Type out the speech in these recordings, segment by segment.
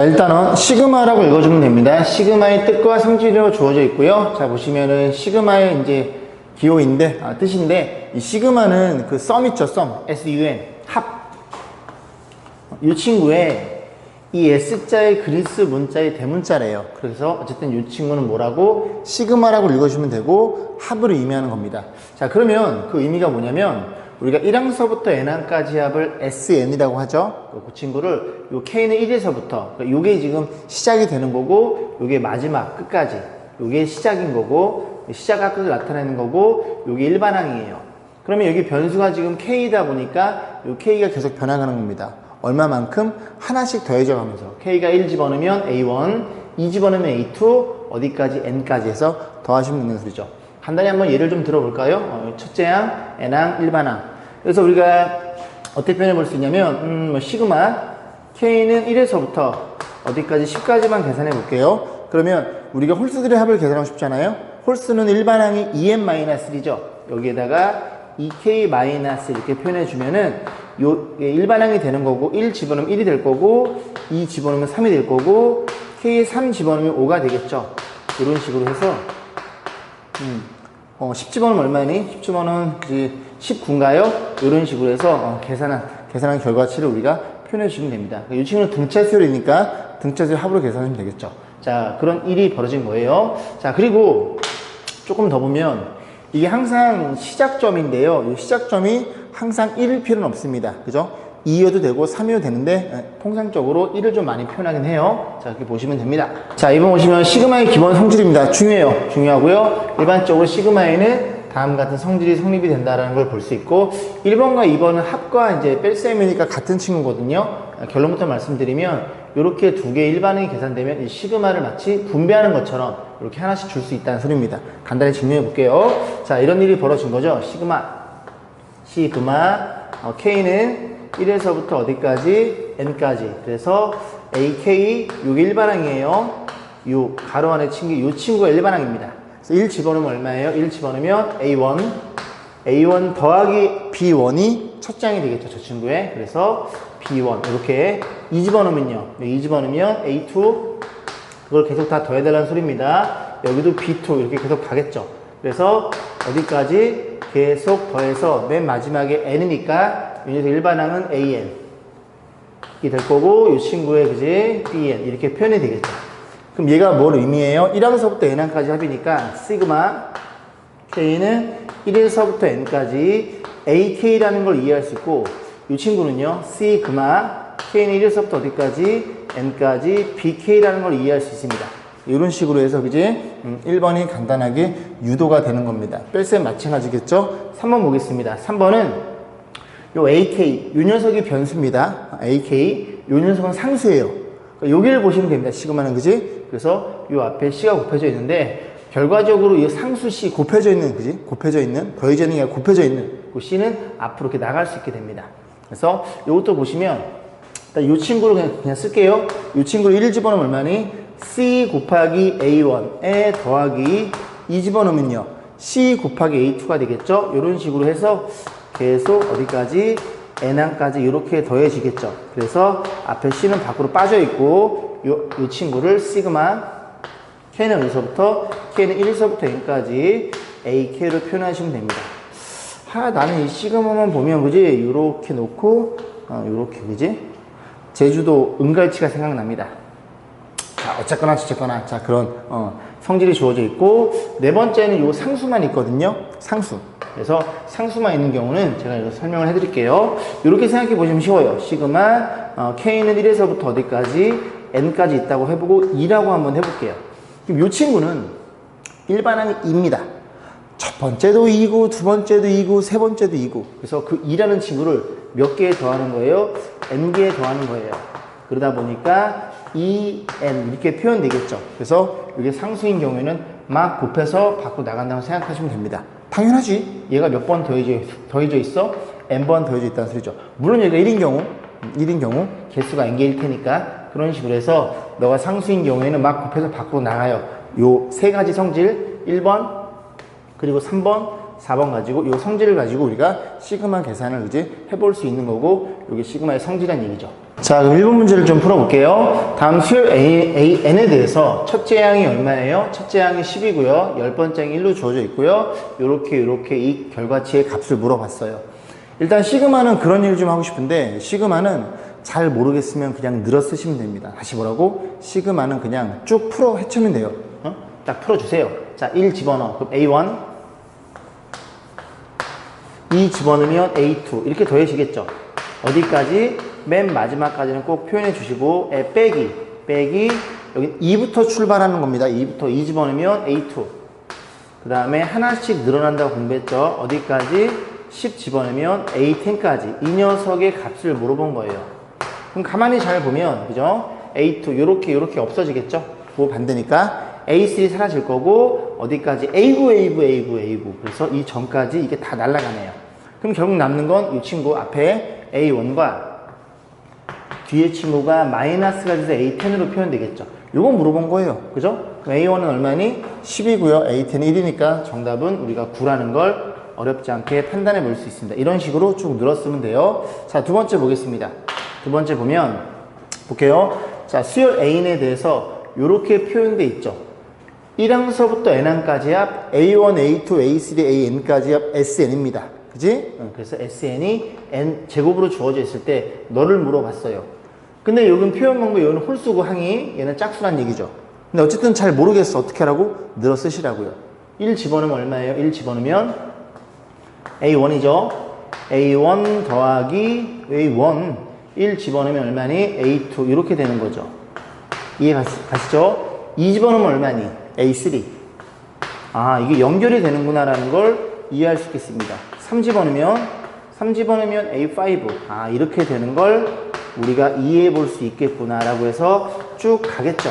일단은 시그마라고 읽어주면 됩니다. 시그마의 뜻과 성질로 주어져 있고요. 자, 보시면은 시그마의 이제 기호인데, 뜻인데, 이 시그마는 그 썸 있죠, 썸. SUM. 합. 이 친구의 이 S자의 그리스 문자의 대문자래요. 그래서 어쨌든 이 친구는 뭐라고? 시그마라고 읽어주면 되고, 합을 의미하는 겁니다. 자, 그러면 그 의미가 뭐냐면, 우리가 1항서부터 n항까지 합을 SN이라고 하죠. 그 친구를 요 K는 1에서부터, 그러니까 요게 지금 시작이 되는 거고, 요게 마지막 끝까지, 요게 시작인 거고, 시작과 끝을 나타내는 거고, 요게 일반항이에요. 그러면 여기 변수가 지금 K이다 보니까 요 K가 계속 변화가는 겁니다. 얼마만큼? 하나씩 더해져 가면서 K가 1 집어넣으면 A1, 2 집어넣으면 A2, 어디까지? N까지 해서 더하시면 되는 소리죠. 간단히 한번 예를 좀 들어볼까요? 첫째 항, N항, 일반항. 그래서 우리가 어떻게 표현해 볼 수 있냐면 시그마 K는 1에서부터 어디까지 10까지만 계산해 볼게요. 그러면 우리가 홀수들의 합을 계산하고 싶잖아요. 홀수는 일반항이 2n-3죠. 여기에다가 2k- 이렇게 표현해 주면은 요 일반항이 되는 거고, 1 집어넣으면 1이 될 거고, 2 집어넣으면 3이 될 거고, k 3 집어넣으면 5가 되겠죠. 이런 식으로 해서 10 집어넣으면 얼마니? 10 집어넣으면 19인가요? 이런 식으로 해서 계산한 결과치를 우리가 표현해 주시면 됩니다. 이 친구는 등차수열이니까 등차수열 합으로 계산하면 되겠죠. 자, 그런 일이 벌어진 거예요. 자, 그리고 조금 더 보면 이게 항상 시작점인데요. 이 시작점이 항상 1일 필요는 없습니다. 그죠? 2여도 되고 3여도 되는데 통상적으로 1을 좀 많이 표현하긴 해요. 자, 이렇게 보시면 됩니다. 자, 이번 보시면 시그마의 기본 성질입니다. 중요해요. 중요하고요. 일반적으로 시그마에는 다음 같은 성질이 성립이 된다는 걸 볼 수 있고, 1번과 2번은 합과 이제 뺄셈이니까 같은 친구거든요. 결론부터 말씀드리면 이렇게 두 개의 일반항이 계산되면 이 시그마를 마치 분배하는 것처럼 이렇게 하나씩 줄 수 있다는 소리입니다. 간단히 증명해 볼게요. 자, 이런 일이 벌어진 거죠. 시그마 K는 1에서부터 어디까지? N까지. 그래서 AK, 요게 일반항이에요. 요 가로 안에 친구, 요 친구가 일반항입니다. 그래서 1 집어넣으면 얼마예요? 1 집어넣으면 A1 더하기 B1이 첫 장이 되겠죠, 저 친구의. 그래서 B1 이렇게 2 집어넣으면요. 2 집어넣으면 A2, 그걸 계속 다 더해달라는 소리입니다. 여기도 B2 이렇게 계속 가겠죠. 그래서 어디까지? 계속 더해서 맨 마지막에 N이니까 이 녀석 일반항은 AN 이게 될 거고, 이 친구의 그지 BN 이렇게 표현이 되겠죠. 그럼 얘가 뭘 의미해요? 1항서부터 N항까지 합이니까 시그마 K는 1에서부터 N까지 AK라는 걸 이해할 수 있고, 이 친구는요 시그마 K는 1에서부터 어디까지? N까지 BK라는 걸 이해할 수 있습니다. 이런 식으로 해서 그지 1번이 간단하게 유도가 되는 겁니다. 뺄셈 마찬가지겠죠? 3번 보겠습니다. 3번은 요 AK, 요 녀석이 변수입니다. AK, 요 녀석은 상수예요. 그러니까 여기를 보시면 됩니다. 시그마는 그지? 그래서 요 앞에 C가 곱해져 있는데, 결과적으로 이 상수 C 곱해져 있는, 그지? 곱해져 있는, 더해져 있는 게 아니라 곱해져 있는 그 C는 앞으로 이렇게 나갈 수 있게 됩니다. 그래서 요것도 보시면, 일단 요 친구를 그냥 쓸게요. 요 친구를 1 집어넣으면 얼마니? C 곱하기 A1에 더하기 2 집어넣으면요 C 곱하기 A2가 되겠죠? 이런 식으로 해서 계속 어디까지? N항까지 이렇게 더해지겠죠. 그래서 앞에 C는 밖으로 빠져 있고, 요 친구를 시그마 K는 어디서부터? K는 1에서부터 N까지 AK로 표현하시면 됩니다. 나는 이 시그마만 보면 그지? 이렇게 놓고 이렇게 그지? 제주도 은갈치가 생각납니다. 자, 어쨌거나 저쨌거나 자, 그런 성질이 주어져 있고, 네 번째는 요 상수만 있거든요. 상수. 그래서 상수만 있는 경우는 제가 이거 설명을 해드릴게요. 이렇게 생각해 보시면 쉬워요. 시그마 K는 1에서부터 어디까지? N까지 있다고 해보고 2라고 한번 해볼게요. 그럼 이 친구는 일반항이 2입니다. 첫 번째도 2고, 두 번째도 2고, 세 번째도 2고. 그래서 그 2라는 친구를 몇 개에 더하는 거예요? N개에 더하는 거예요. 그러다 보니까 2n 이렇게 표현되겠죠. 그래서 이게 상수인 경우에는 막 곱해서 밖으로 나간다고 생각하시면 됩니다. 당연하지. 얘가 몇 번 더해져 있어? n번 더해져 있다는 소리죠. 물론 얘가 1인 경우 개수가 n개일 테니까 그런 식으로 해서 너가 상수인 경우에는 막 곱해서 밖으로 나가요. 요 세 가지 성질 1번 그리고 3번 4번 가지고 요 성질을 가지고 우리가 시그마 계산을 이제 해볼 수 있는 거고, 요게 시그마의 성질이라는 얘기죠. 자, 그럼 1번 문제를 좀 풀어볼게요. 다음 수열 N에 대해서 첫째 항이 얼마예요? 첫째 항이 10이고요. 10번째 항이 1로 주어져 있고요. 요렇게 이 결과치의 값을 물어봤어요. 일단 시그마는 그런 얘기를 좀 하고 싶은데, 시그마는 잘 모르겠으면 그냥 늘어 쓰시면 됩니다. 다시 뭐라고? 시그마는 그냥 쭉 풀어 헤치면 돼요. 딱 풀어주세요. 자, 1 집어넣어. 그럼 A1, 2 집어넣으면 A2 이렇게 더해지겠죠. 어디까지? 맨 마지막까지는 꼭 표현해 주시고, 빼기 여기 2부터 출발하는 겁니다. 2부터 2 집어넣으면 A2. 그 다음에 하나씩 늘어난다고 공부했죠. 어디까지? 10 집어넣으면 A10까지. 이 녀석의 값을 물어본 거예요. 그럼 가만히 잘 보면, 그죠? A2 요렇게 없어지겠죠? 그거 반대니까 A3 사라질 거고, 어디까지? A9. 그래서 이 전까지 이게 다 날아가네요. 그럼 결국 남는 건 이 친구 앞에 A1과 뒤에 친구가 마이너스가 돼서 A10으로 표현되겠죠. 요건 물어본 거예요. 그죠? A1은 얼마니? 10이고요. A10은 1이니까 정답은 우리가 9라는 걸 어렵지 않게 판단해 볼 수 있습니다. 이런 식으로 쭉 늘었으면 돼요. 자, 두 번째 보겠습니다. 두 번째 보면, 볼게요. 자, 수열 N에 대해서 요렇게 표현돼 있죠. 1항서부터 N항까지 합 A1, A2, A3, AN까지 합 SN입니다. 그지? 그래서 SN이 N 제곱으로 주어져 있을 때 너를 물어봤어요. 근데 여긴 표현 방법, 여기는 홀수고 항이, 얘는 짝수란 얘기죠. 근데 어쨌든 잘 모르겠어. 어떻게 하라고? 늘어 쓰시라고요. 1 집어넣으면 얼마예요? 1 집어넣으면 A1이죠. A1 더하기 A1. 1 집어넣으면 얼마니? A2. 이렇게 되는 거죠. 이해 가시죠? 2 집어넣으면 얼마니? A3. 아, 이게 연결이 되는구나라는 걸 이해할 수 있겠습니다. 3 집어넣으면 A5. 아, 이렇게 되는 걸 우리가 이해해 볼 수 있겠구나라고 해서 쭉 가겠죠.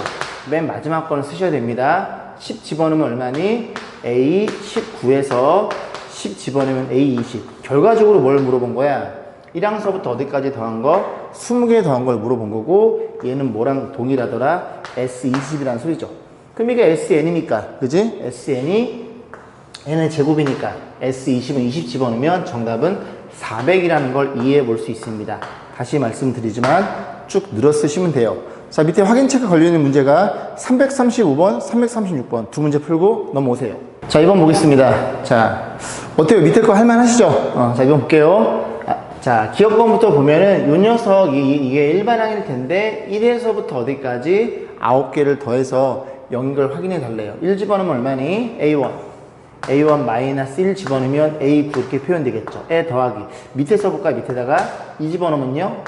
맨 마지막 거는 쓰셔야 됩니다. 10 집어넣으면 얼마니? A19에서 10 집어넣으면 A20. 결과적으로 뭘 물어본 거야? 1항서부터 어디까지 더한 거? 20개 더한 걸 물어본 거고, 얘는 뭐랑 동일하더라? S20이라는 소리죠. 그럼 이게 SN이니까, 그지? SN이 N의 제곱이니까 S20은 20 집어넣으면 정답은 400이라는 걸 이해해 볼 수 있습니다. 다시 말씀드리지만 쭉 늘어 쓰시면 돼요. 자, 밑에 확인체크 걸려있는 문제가 335번, 336번 두 문제 풀고 넘어오세요. 자, 2번 보겠습니다. 자, 어때요? 밑에 거 할만하시죠? 자, 2번 볼게요. 자, 기억번부터 보면은 요 녀석, 이게 일반항일 텐데 1에서부터 어디까지 9개를 더해서 0인 걸 확인해 달래요. 1 집어넣으면 얼마니? A1 마이너스 1 집어넣으면 A9 이렇게 표현되겠죠. 에 더하기. 밑에 써볼까? 밑에다가 2 집어넣으면요.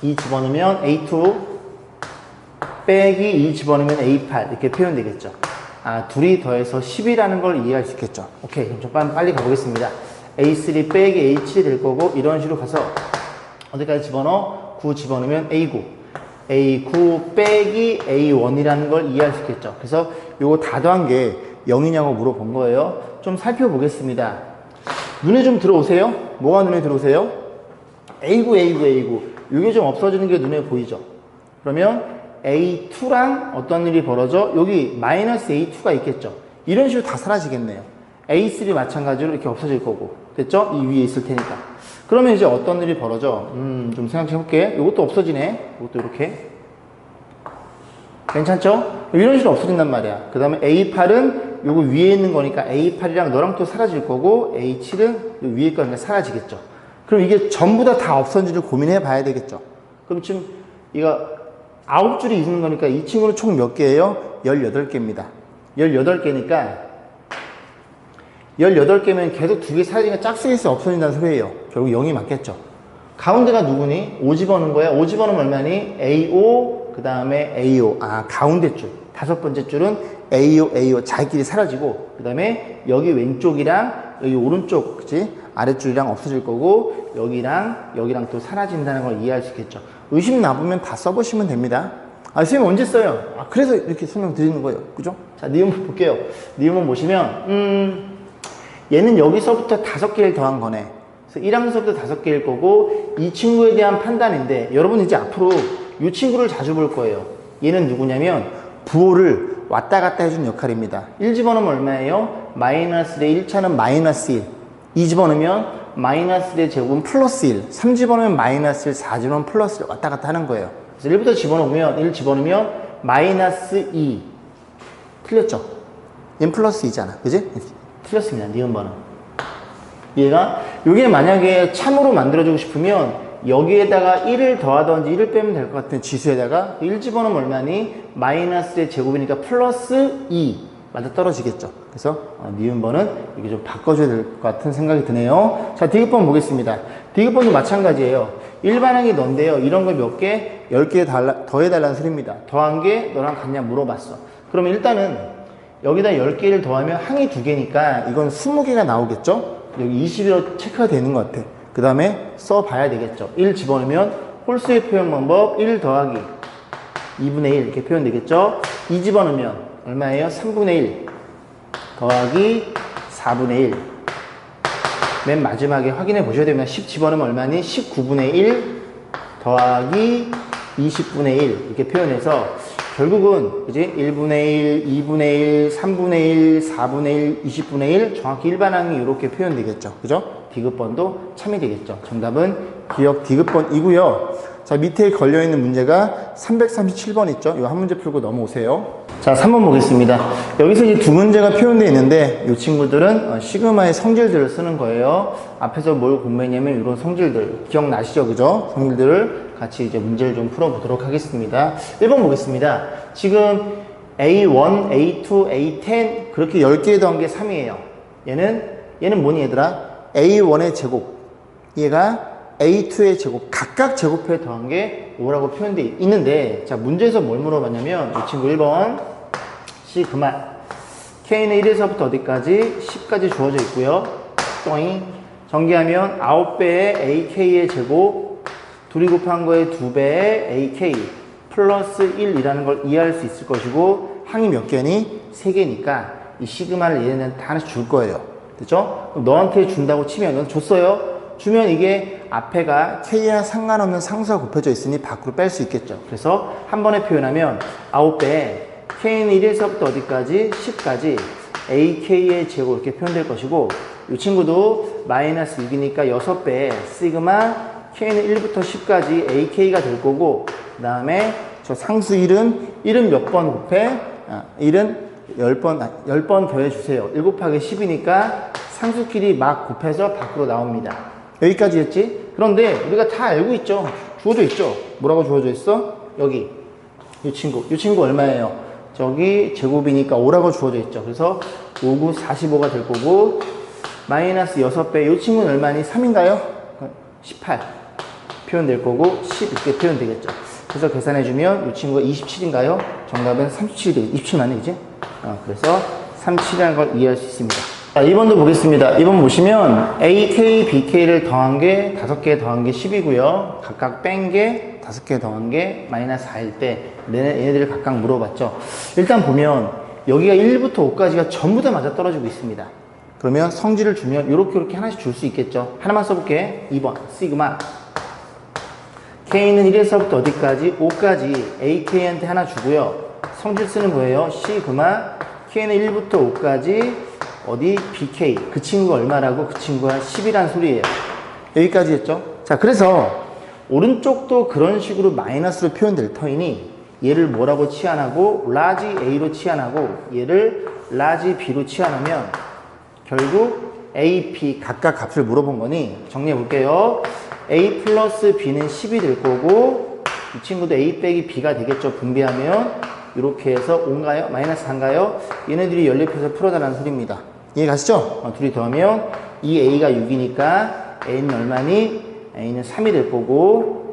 2 집어넣으면 A2 빼기 2 집어넣으면 A8 이렇게 표현되겠죠. 아, 둘이 더해서 10이라는 걸 이해할 수 있겠죠. 오케이. 그럼 좀 빨리 가보겠습니다. A3 빼기 A7이 될 거고, 이런 식으로 가서 어디까지 집어넣어? 9 집어넣으면 A9. A9 빼기 A1이라는 걸 이해할 수 있겠죠. 그래서 요거 다 더한 게 0이냐고 물어본 거예요. 좀 살펴보겠습니다. 눈에 좀 들어오세요? 뭐가 눈에 들어오세요? A9. 이게 좀 없어지는 게 눈에 보이죠? 그러면 A2랑 어떤 일이 벌어져? 여기 마이너스 A2가 있겠죠? 이런 식으로 다 사라지겠네요. A3 마찬가지로 이렇게 없어질 거고. 됐죠? 이 위에 있을 테니까. 그러면 이제 어떤 일이 벌어져? 좀 생각해 볼게. 이것도 없어지네. 이것도 이렇게. 괜찮죠? 이런 식으로 없어진단 말이야. 그 다음에 A8은 요거 위에 있는 거니까 A8이랑 너랑 또 사라질 거고, A7은 요 위에 거니까 사라지겠죠. 그럼 이게 전부 다 없어진지를 고민해 봐야 되겠죠. 그럼 지금 이거 9줄이 있는 거니까 이 친구는 총 몇 개예요? 18개입니다. 18개니까 18개면 계속 2개 사라지니까 짝수에서 없어진다는 소리예요. 결국 0이 맞겠죠. 가운데가 누구니? 5 집어넣은 거야. 5 집어넣으면 얼마니? A5, 그 다음에 A5. 아, 가운데 줄. 5번째 줄은 A5 자기끼리 사라지고, 그 다음에 여기 왼쪽이랑 여기 오른쪽, 그치? 아랫줄이랑 없어질 거고, 여기랑 또 사라진다는 걸 이해할 수 있겠죠. 의심 나보면 다 써보시면 됩니다. 아, 선생님 언제 써요? 아, 그래서 이렇게 설명 드리는 거예요. 그죠? 자, 니은문 볼게요. 니은문 보시면, 얘는 여기서부터 5개를 더한 거네. 그래서 1항서부터 5개일 거고, 이 친구에 대한 판단인데, 여러분 이제 앞으로 이 친구를 자주 볼 거예요. 얘는 누구냐면, 부호를 왔다 갔다 해주는 역할입니다. 1 집어넣으면 얼마예요? 마이너스 1, 1차는 마이너스 1. 2 집어넣으면 마이너스 1의 제곱은 플러스 1, 3 집어넣으면 마이너스 1, 4 집어넣으면 플러스 1 왔다 갔다 하는 거예요. 그래서 1부터 집어넣으면, 1 집어넣으면 마이너스 2. 틀렸죠? 얘는 플러스 2잖아. 그지? 틀렸습니다. 니은번은. 얘가, 요게 만약에 참으로 만들어주고 싶으면 여기에다가 1을 더하던지 1을 빼면 될 것 같은 지수에다가 1 집어넣으면 얼마니? 마이너스의 제곱이니까 플러스 2. 맞아 떨어지겠죠. 그래서 니은번은 이게 좀 바꿔줘야 될 것 같은 생각이 드네요. 자, 디귿번 보겠습니다. 디귿번도 마찬가지예요. 일반항이 넌데요. 이런 걸 몇 개? 10개 더해달라는 소리입니다. 더한 게 너랑 같냐 물어봤어. 그러면 일단은 여기다 10개를 더하면 항이 2개니까 이건 20개가 나오겠죠? 여기 20으로 체크가 되는 것 같아. 그 다음에 써봐야 되겠죠. 1 집어넣으면 홀수의 표현 방법 1 더하기 2분의 1 이렇게 표현되겠죠. 2 집어넣으면 얼마예요? 3분의 1 더하기 4분의 1. 맨 마지막에 확인해 보셔야 됩니다. 10 집어넣으면 얼마니? 19분의 1 더하기 20분의 1 이렇게 표현해서 결국은 그지? 1분의 1, 2분의 1, 3분의 1, 4분의 1, 20분의 1 정확히 일반항이 이렇게 표현되겠죠. 그죠? 디귿번도 참이 되겠죠. 정답은 기억 디귿번이고요. 자, 밑에 걸려있는 문제가 337번 있죠? 이 한 문제 풀고 넘어오세요. 자, 3번 보겠습니다. 여기서 이제 두 문제가 표현되어 있는데 이 친구들은 시그마의 성질들을 쓰는 거예요. 앞에서 뭘 공부했냐면 이런 성질들 기억나시죠? 그죠? 성질들을 같이 이제 문제를 좀 풀어보도록 하겠습니다. 1번 보겠습니다. 지금 A1, A2, A10 그렇게 10개 더한 게 3이에요. 얘는 뭐니 얘들아? A1의 제곱. 얘가 A2의 제곱. 각각 제곱해 더한 게 5라고 표현되어 있는데 자, 문제에서 뭘 물어봤냐면 이 친구 1번 시그마 K는 1에서부터 어디까지? 10까지 주어져 있고요. 또잉 전개하면 9배의 AK의 제곱 둘이 곱한 거에 2배의 AK 플러스 1이라는 걸 이해할 수 있을 것이고 항이 몇 개니? 3개니까 이 시그마를 얘는 다 하나씩 줄 거예요. 됐죠? 그럼 너한테 준다고 치면 넌 줬어요? 주면 이게 앞에가 K와 상관없는 상수가 곱해져 있으니 밖으로 뺄 수 있겠죠. 그래서 한 번에 표현하면 9배 K는 1에서부터 어디까지? 10까지 AK의 제곱 이렇게 표현될 것이고 이 친구도 마이너스 6이니까 6배 시그마 K는 1부터 10까지 AK가 될 거고 그 다음에 저 상수 1은 몇 번 곱해? 1은 10번 더해주세요. 1 곱하기 10이니까 상수끼리 막 곱해서 밖으로 나옵니다. 여기까지였지? 그런데 우리가 다 알고 있죠? 주어져 있죠? 뭐라고 주어져 있어? 여기 이 친구 얼마예요? 저기 제곱이니까 5라고 주어져 있죠. 그래서 5, 9, 45가 될 거고 마이너스 6배 이 친구는 얼마니? 3인가요? 18 표현될 거고 10 이렇게 표현되겠죠. 그래서 계산해주면 이 친구가 27인가요? 정답은 37이 되겠죠. 27 맞네 이제? 그래서 37이라는 걸 이해할 수 있습니다. 자, 2번도 보겠습니다. 2번 보시면 AK, BK를 더한 게 5개 더한 게 10이고요. 각각 뺀 게 5개 더한 게 마이너스 4일 때 얘네들을 각각 물어봤죠. 일단 보면 여기가 1부터 5까지가 전부 다 맞아 떨어지고 있습니다. 그러면 성질을 주면 이렇게 하나씩 줄 수 있겠죠. 하나만 써볼게. 2번 시그마 K는 1에서부터 어디까지? 5까지 AK한테 하나 주고요. 성질 쓰는 거예요. 시그마 K는 1부터 5까지 어디? BK 그 친구가 얼마라고? 그 친구가 10이란 소리예요. 여기까지 했죠. 자, 그래서 오른쪽도 그런 식으로 마이너스로 표현될 터이니 얘를 뭐라고 치환하고 라지 A로 치환하고 얘를 라지 B로 치환하면 결국 A, B 각각 값을 물어본 거니 정리해 볼게요. A 플러스 B는 10이 될 거고 이 친구도 A 빼기 B가 되겠죠. 분배하면 이렇게 해서 5인가요? 마이너스 4인가요? 얘네들이 연립해서 풀어달라는 소리입니다. 이해가시죠? 둘이 더하면 이 A가 6이니까 A는 얼마니? A는 3이 될 거고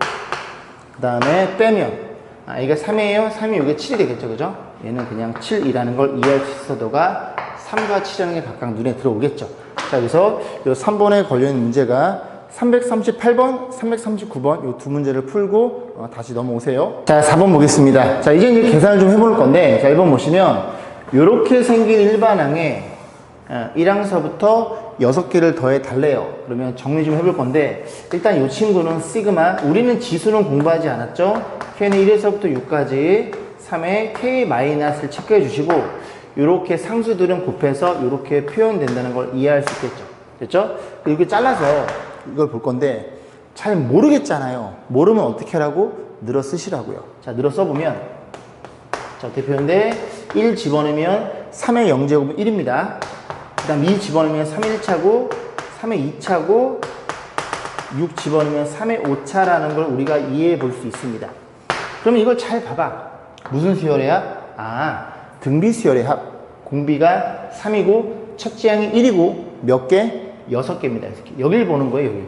그 다음에 빼면 A가 3이에요. 3이 이게 7이 되겠죠. 그죠? 얘는 그냥 7이라는 걸 이해할 수 있어. 너가 3과 7이라는 게 각각 눈에 들어오겠죠. 자, 그래서 이 3번에 걸려있는 문제가 338번, 339번 이 두 문제를 풀고 다시 넘어오세요. 자, 4번 보겠습니다. 자, 이제 계산을 좀 해볼 건데 자, 1번 보시면 이렇게 생긴 일반항에 1항서부터 6개를 더해 달래요. 그러면 정리 좀 해볼 건데 일단 이 친구는 시그마 우리는 지수는 공부하지 않았죠? K는 1에서부터 6까지 3의 K-를 체크해 주시고 이렇게 상수들은 곱해서 이렇게 표현된다는 걸 이해할 수 있겠죠. 됐죠? 이렇게 잘라서 이걸 볼 건데 잘 모르겠잖아요. 모르면 어떻게 하라고? 늘어 쓰시라고요. 자, 늘어 써보면 자, 어떻게 표현돼? 1 집어넣으면 3의 0제곱은 1입니다. 그 다음 2 집어넣으면 3의 1차고 3의 2차고 6 집어넣으면 3의 5차라는 걸 우리가 이해해 볼 수 있습니다. 그러면 이걸 잘 봐봐. 무슨 수열의 합? 등비 수열의 합. 공비가 3이고 첫째 항이 1이고 몇 개? 6개입니다. 여길 보는 거예요. 여기.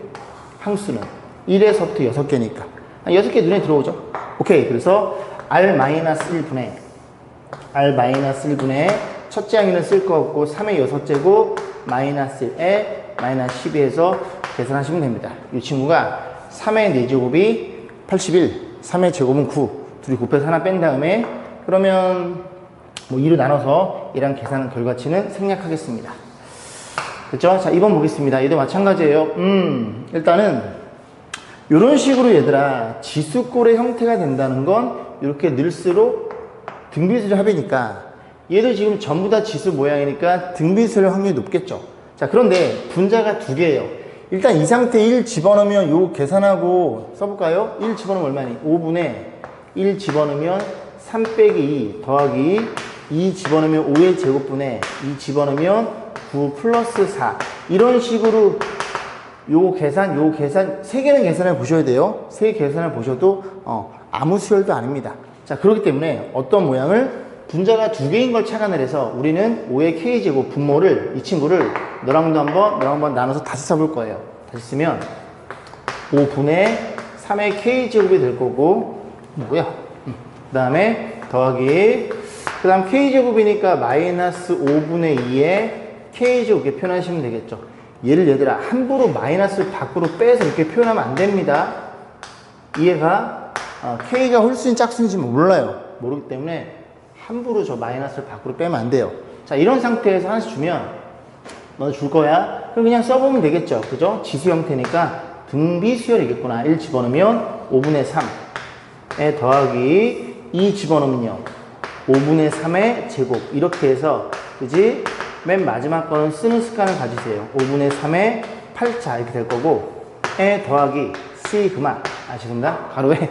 항수는 1에서부터 6개니까 6개 눈에 들어오죠. 오케이. 그래서 R-1분의 R-1분의 첫째 항에는 쓸 거 없고 3의 6제곱 마이너스 1에 마이너스 12에서 계산하시면 됩니다. 이 친구가 3의 4제곱이 81, 3의 제곱은 9 둘이 곱해서 하나 뺀 다음에 그러면 뭐 2로 나눠서 얘랑 계산 결과치는 생략하겠습니다. 그렇죠? 자, 2번 보겠습니다. 얘도 마찬가지예요. 일단은 이런 식으로 얘들아 지수꼴의 형태가 된다는 건 이렇게 늘수록 등비수열 합이니까 얘도 지금 전부 다 지수 모양이니까 등비수열 확률이 높겠죠. 자, 그런데 분자가 두 개예요. 일단 이 상태에 1 집어넣으면 요 계산하고 써볼까요? 1 집어넣으면 얼마니? 5분의 1 집어넣으면 3 빼기 2 더하기 2 집어넣으면 5의 제곱분의 2 집어넣으면 9 플러스 4 이런 식으로 요 계산 세 개는 계산을 보셔야 돼요. 세 계산을 보셔도 아무 수열도 아닙니다. 자, 그렇기 때문에 어떤 모양을 분자가 두 개인 걸 착안을 해서 우리는 5의 k제곱 분모를 이 친구를 너랑도 한번 나눠서 다시 써볼 거예요. 다시 쓰면 5분의 3의 k제곱이 될 거고 뭐야? 그 다음에 더하기 그 다음 k제곱이니까 마이너스 5분의 2의 k제곱 이렇게 표현하시면 되겠죠. 얘들아 함부로 마이너스를 밖으로 빼서 이렇게 표현하면 안 됩니다. 이해가? k가 홀수인 짝수인지 몰라요. 모르기 때문에 함부로 저 마이너스를 밖으로 빼면 안 돼요. 자, 이런 상태에서 하나씩 주면 너 줄 거야? 그럼 그냥 써보면 되겠죠. 그죠? 지수 형태니까 등비수열이겠구나. 1 집어넣으면 5분의 3에 더하기 2 집어넣으면요 5분의 3의 제곱 이렇게 해서 그지? 맨 마지막 거는 쓰는 습관을 가지세요. 5분의 3의 8차 이렇게 될 거고 에 더하기 C 그만 죄송합니다. 가로에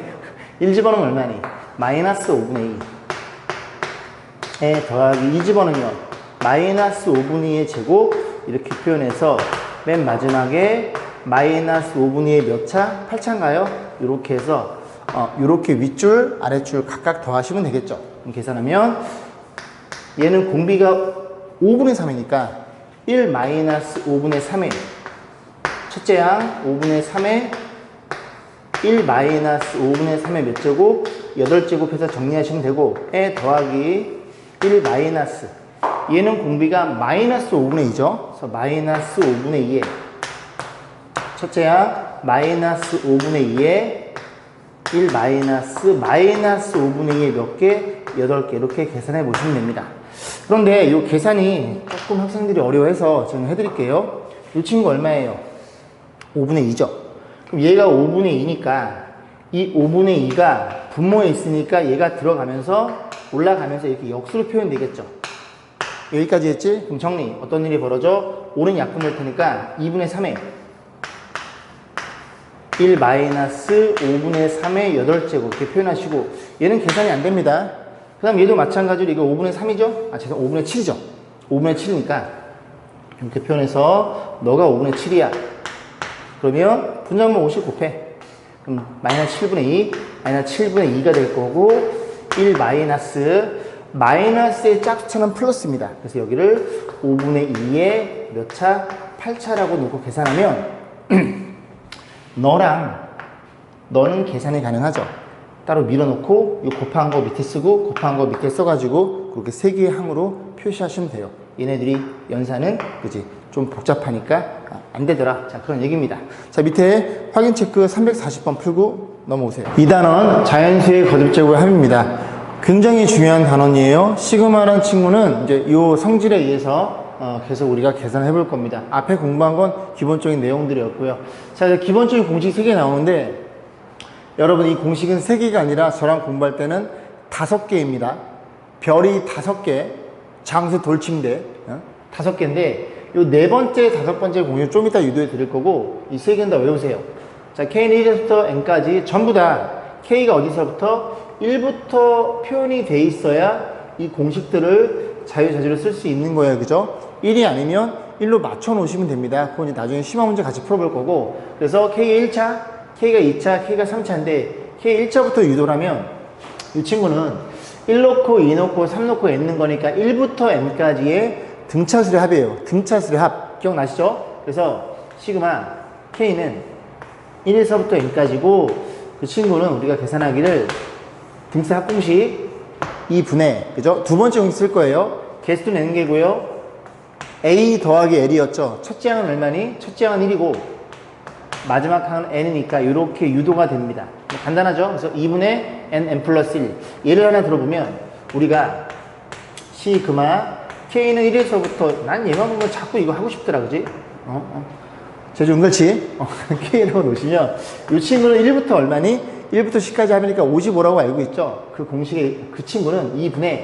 1 집어넣으면 얼마니? 마이너스 5분의 2에 더하기 2 집어넣으면 마이너스 5분의 2의 제곱 이렇게 표현해서 맨 마지막에 마이너스 5분의 2의 몇 차? 8차인가요? 이렇게 해서 이렇게 윗줄 아랫줄 각각 더하시면 되겠죠. 계산하면 얘는 공비가 5분의 3이니까 1 마이너스 5분의 3에 첫째 항 5분의 3에 1 마이너스 5분의 3의 몇 제곱? 8제곱 해서 정리하시면 되고 에 더하기 1 마이너스 얘는 공비가 마이너스 5분의 2죠. 그래서 마이너스 5분의 2에 첫째 항 마이너스 5분의 2에 1 마이너스 5분의 2에 몇 개? 8개 이렇게 계산해 보시면 됩니다. 그런데 이 계산이 조금 학생들이 어려워해서 지금 해드릴게요. 이 친구 얼마예요? 5분의 2죠. 그럼 얘가 5분의 2니까 이 5분의 2가 분모에 있으니까 얘가 들어가면서 올라가면서 이렇게 역수로 표현되겠죠. 여기까지 했지? 그럼 정리. 어떤 일이 벌어져? 5는 약분될 테니까 2분의 3에 1 마이너스 5분의 3의 8제곱 이렇게 표현하시고 얘는 계산이 안 됩니다. 그 다음 얘도 마찬가지로 이거 5분의 3이죠? 5분의 7이죠? 5분의 7이니까 이렇게 표현해서 너가 5분의 7이야. 그러면 분자분모 50 곱해. 그럼 마이너스 7분의 2, 마이너스 7분의 2가 될 거고 1 마이너스의 짝수차는 플러스입니다. 그래서 여기를 5분의 2의 몇 차? 8차라고 놓고 계산하면 너는 계산이 가능하죠. 따로 밀어놓고 이 곱한 거 밑에 쓰고 곱한 거 밑에 써가지고 그렇게 세 개의 항으로 표시하시면 돼요. 얘네들이 연산은 그지 좀 복잡하니까 안 되더라. 자, 그런 얘기입니다. 자, 밑에 확인 체크 340번 풀고 넘어오세요. 이 단원 자연수의 거듭제곱의 합입니다. 굉장히 중요한 단원이에요. 시그마라는 친구는 이제 이 성질에 의해서 계속 우리가 계산을 해볼 겁니다. 앞에 공부한 건 기본적인 내용들이었고요. 자, 기본적인 공식 3개 나오는데 여러분 이 공식은 3개가 아니라 저랑 공부할 때는 5개입니다. 별이 5개, 장수 돌침대 5개인데 요 네 번째, 다섯 번째 공식을 좀 이따 유도해 드릴 거고, 이 세 개는 다 외우세요. 자, K는 1에서부터 N까지 전부 다 K가 어디서부터 1부터 표현이 돼 있어야 이 공식들을 자유자재로 쓸 수 있는 거예요. 그죠? 1이 아니면 1로 맞춰 놓으시면 됩니다. 그건 나중에 심화 문제 같이 풀어볼 거고. 그래서 K가 1차, K가 2차, K가 3차인데 K 1차부터 유도라면 이 친구는 1 놓고 2 놓고 3 놓고 N는 거니까 1부터 N까지의 등차수의 합이에요. 등차수의 합. 기억나시죠? 그래서 시그마 K는 1에서부터 N까지고 그 친구는 우리가 계산하기를 등차 합공식 2분의, 그죠? 두 번째 공식 쓸 거예요. 개수는 N개고요. A 더하기 L이었죠. 첫째 항은 얼마니? 첫째 항은 1이고 마지막 항은 N이니까 이렇게 유도가 됩니다. 간단하죠? 그래서 2분의 N 플러스 1. 예를 하나 들어보면 우리가 시그마 K는 1에서부터 난 얘만 보면 자꾸 이거 하고 싶더라. 그지? 제주 은갈치 K로 놓으시면 이 친구는 1부터 얼마니? 1부터 10까지 하니까 55라고 알고 있죠? 그 공식의, 그 친구는 2분의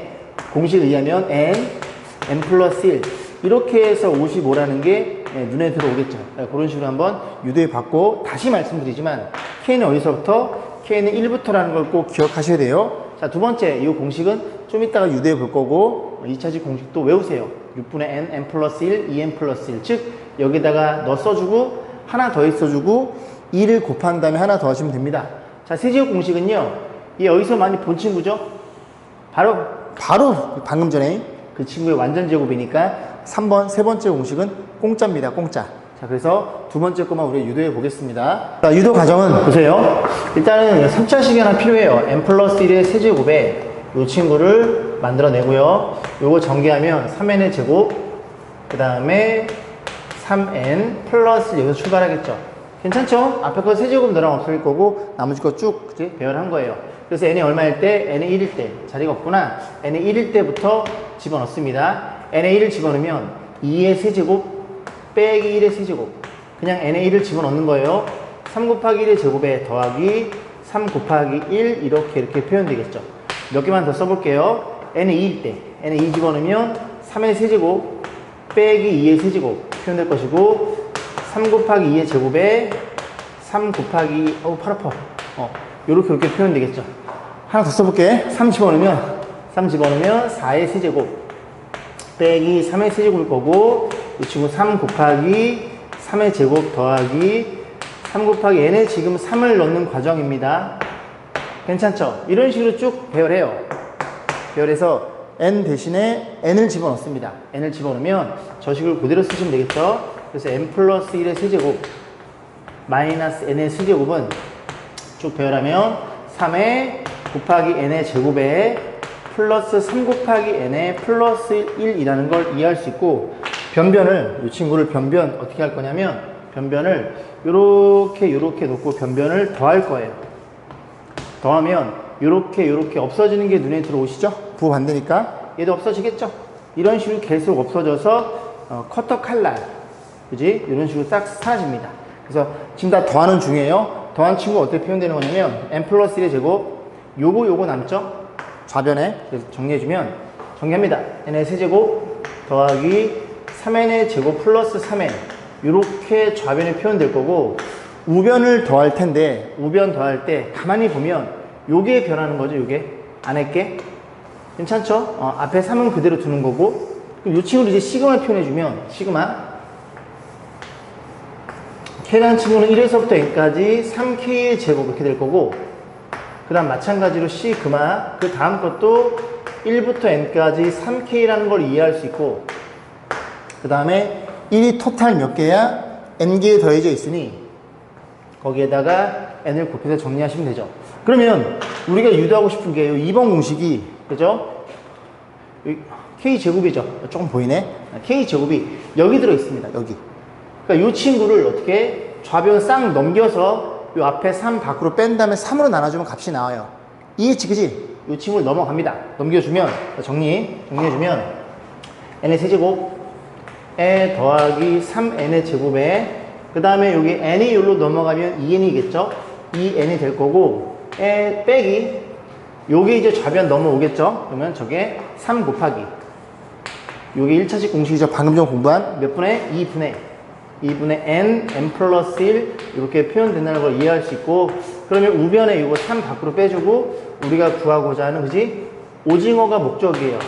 공식에 의하면 N 플러스 1 이렇게 해서 55라는 게 눈에 들어오겠죠. 그런 식으로 한번 유도해 봤고, 다시 말씀드리지만 K는 어디서부터? K는 1부터라는 걸 꼭 기억하셔야 돼요. 자, 두 번째, 이 공식은 좀 이따가 유도해 볼 거고, 2차식 공식도 외우세요. 6분의 N 플러스 1, 2N 플러스 1. 즉, 여기다가 너 써주고, 하나 더 써주고, 2를 곱한 다음에 하나 더 하시면 됩니다. 자, 세제곱 공식은요, 이 어디서 많이 본 친구죠? 바로 방금 전에 그 친구의 완전 제곱이니까 3번, 세 번째 공식은 공짜입니다. 공짜. 자, 그래서 두 번째 것만 우리가 유도해 보겠습니다. 자, 유도 과정은 보세요. 일단은 3차식이 하나 필요해요. N 플러스 1의 세제곱에 이 친구를 만들어내고요. 요거 전개하면 3N의 제곱, 그 다음에 3N 플러스 여기서 출발하겠죠. 괜찮죠? 앞에 거 세제곱 너랑 없어질 거고 나머지 거 쭉 배열한 거예요. 그래서 n이 얼마일 때? n이 1일 때. 자리가 없구나. n이 1일 때부터 집어넣습니다. n에 1을 집어넣으면 2의 세제곱 빼기 1의 세제곱. 그냥 n에 1을 집어넣는 거예요. 3 곱하기 1의 제곱에 더하기 3 곱하기 1 이렇게 표현되겠죠. 몇 개만 더 써볼게요. n이 2일 때 n에 2 집어넣으면 3의 세제곱 빼기 2의 세제곱 표현될 것이고, 3 곱하기 2의 제곱에 3 곱하기 팔 아파. 요렇게 표현되겠죠. 하나 더 써볼게. 3 집어넣으면 4의 세제곱 빼기 3의 세제곱일 거고, 이 친구 3 곱하기 3의 제곱 더하기 3 곱하기 n에 지금 3을 넣는 과정입니다. 괜찮죠? 이런 식으로 쭉 배열해요. 배열해서 n 대신에 n을 집어넣습니다. n을 집어넣으면 저 식을 그대로 쓰시면 되겠죠? 그래서 n 플러스 1의 세제곱 마이너스 n의 세제곱은 쭉 배열하면 3의 곱하기 n의 제곱에 플러스 3 곱하기 n의 플러스 1이라는 걸 이해할 수 있고, 변변을, 이 친구를 변변 어떻게 할 거냐면 변변을 요렇게 놓고 변변을 더할 거예요. 더하면 요렇게 없어지는 게 눈에 들어오시죠? 부호 반대니까 얘도 없어지겠죠? 이런 식으로 계속 없어져서 커터 칼날, 그지? 이런 식으로 딱 사라집니다. 그래서 지금 다 더하는 중이에요. 더한 친구가 어떻게 표현되는 거냐면 n 플러스 1의 제곱 요거 남죠? 좌변에. 그래서 정리합니다. n의 세제곱 더하기 3n의 제곱 플러스 3n 이렇게 좌변에 표현될 거고, 우변을 더할 텐데 우변 더할 때 가만히 보면 요게 변하는 거죠. 요게 안에 게 괜찮죠? 앞에 3은 그대로 두는 거고, 그럼 요 친구를 이제 시그마 표현해주면 시그마 K라는 친구는 1에서부터 N까지 3K의 제곱 이렇게 될 거고, 그 다음 마찬가지로 시그마 그 다음 것도 1부터 N까지 3K라는 걸 이해할 수 있고, 그 다음에 1이 토탈 몇 개야? N개에 더해져 있으니 거기에다가 N을 곱해서 정리하시면 되죠. 그러면 우리가 유도하고 싶은 게 2번 공식이, 그죠? K제곱이죠. 조금 보이네. K제곱이 여기 들어있습니다. 여기. 그러니까 이 친구를 어떻게 좌변 싹 넘겨서 이 앞에 3 밖으로 뺀 다음에 3으로 나눠주면 값이 나와요. 이해했지, 그지? 이 친구를 넘어갑니다. 넘겨주면, 정리해주면 n의 세제곱에 더하기 3n의 제곱에, 그 다음에 여기 n이 여기로 넘어가면 2n이겠죠? 2n이 될 거고, 빼기 요게 이제 좌변 넘어오겠죠? 그러면 저게 3 곱하기 요게 1차식 공식이죠. 방금 전 공부한 몇 분의? 2분의 n, n 플러스 1 이렇게 표현된다는 걸 이해할 수 있고, 그러면 우변에 이거 3 밖으로 빼주고 우리가 구하고자 하는, 그지? 오징어가 목적이에요.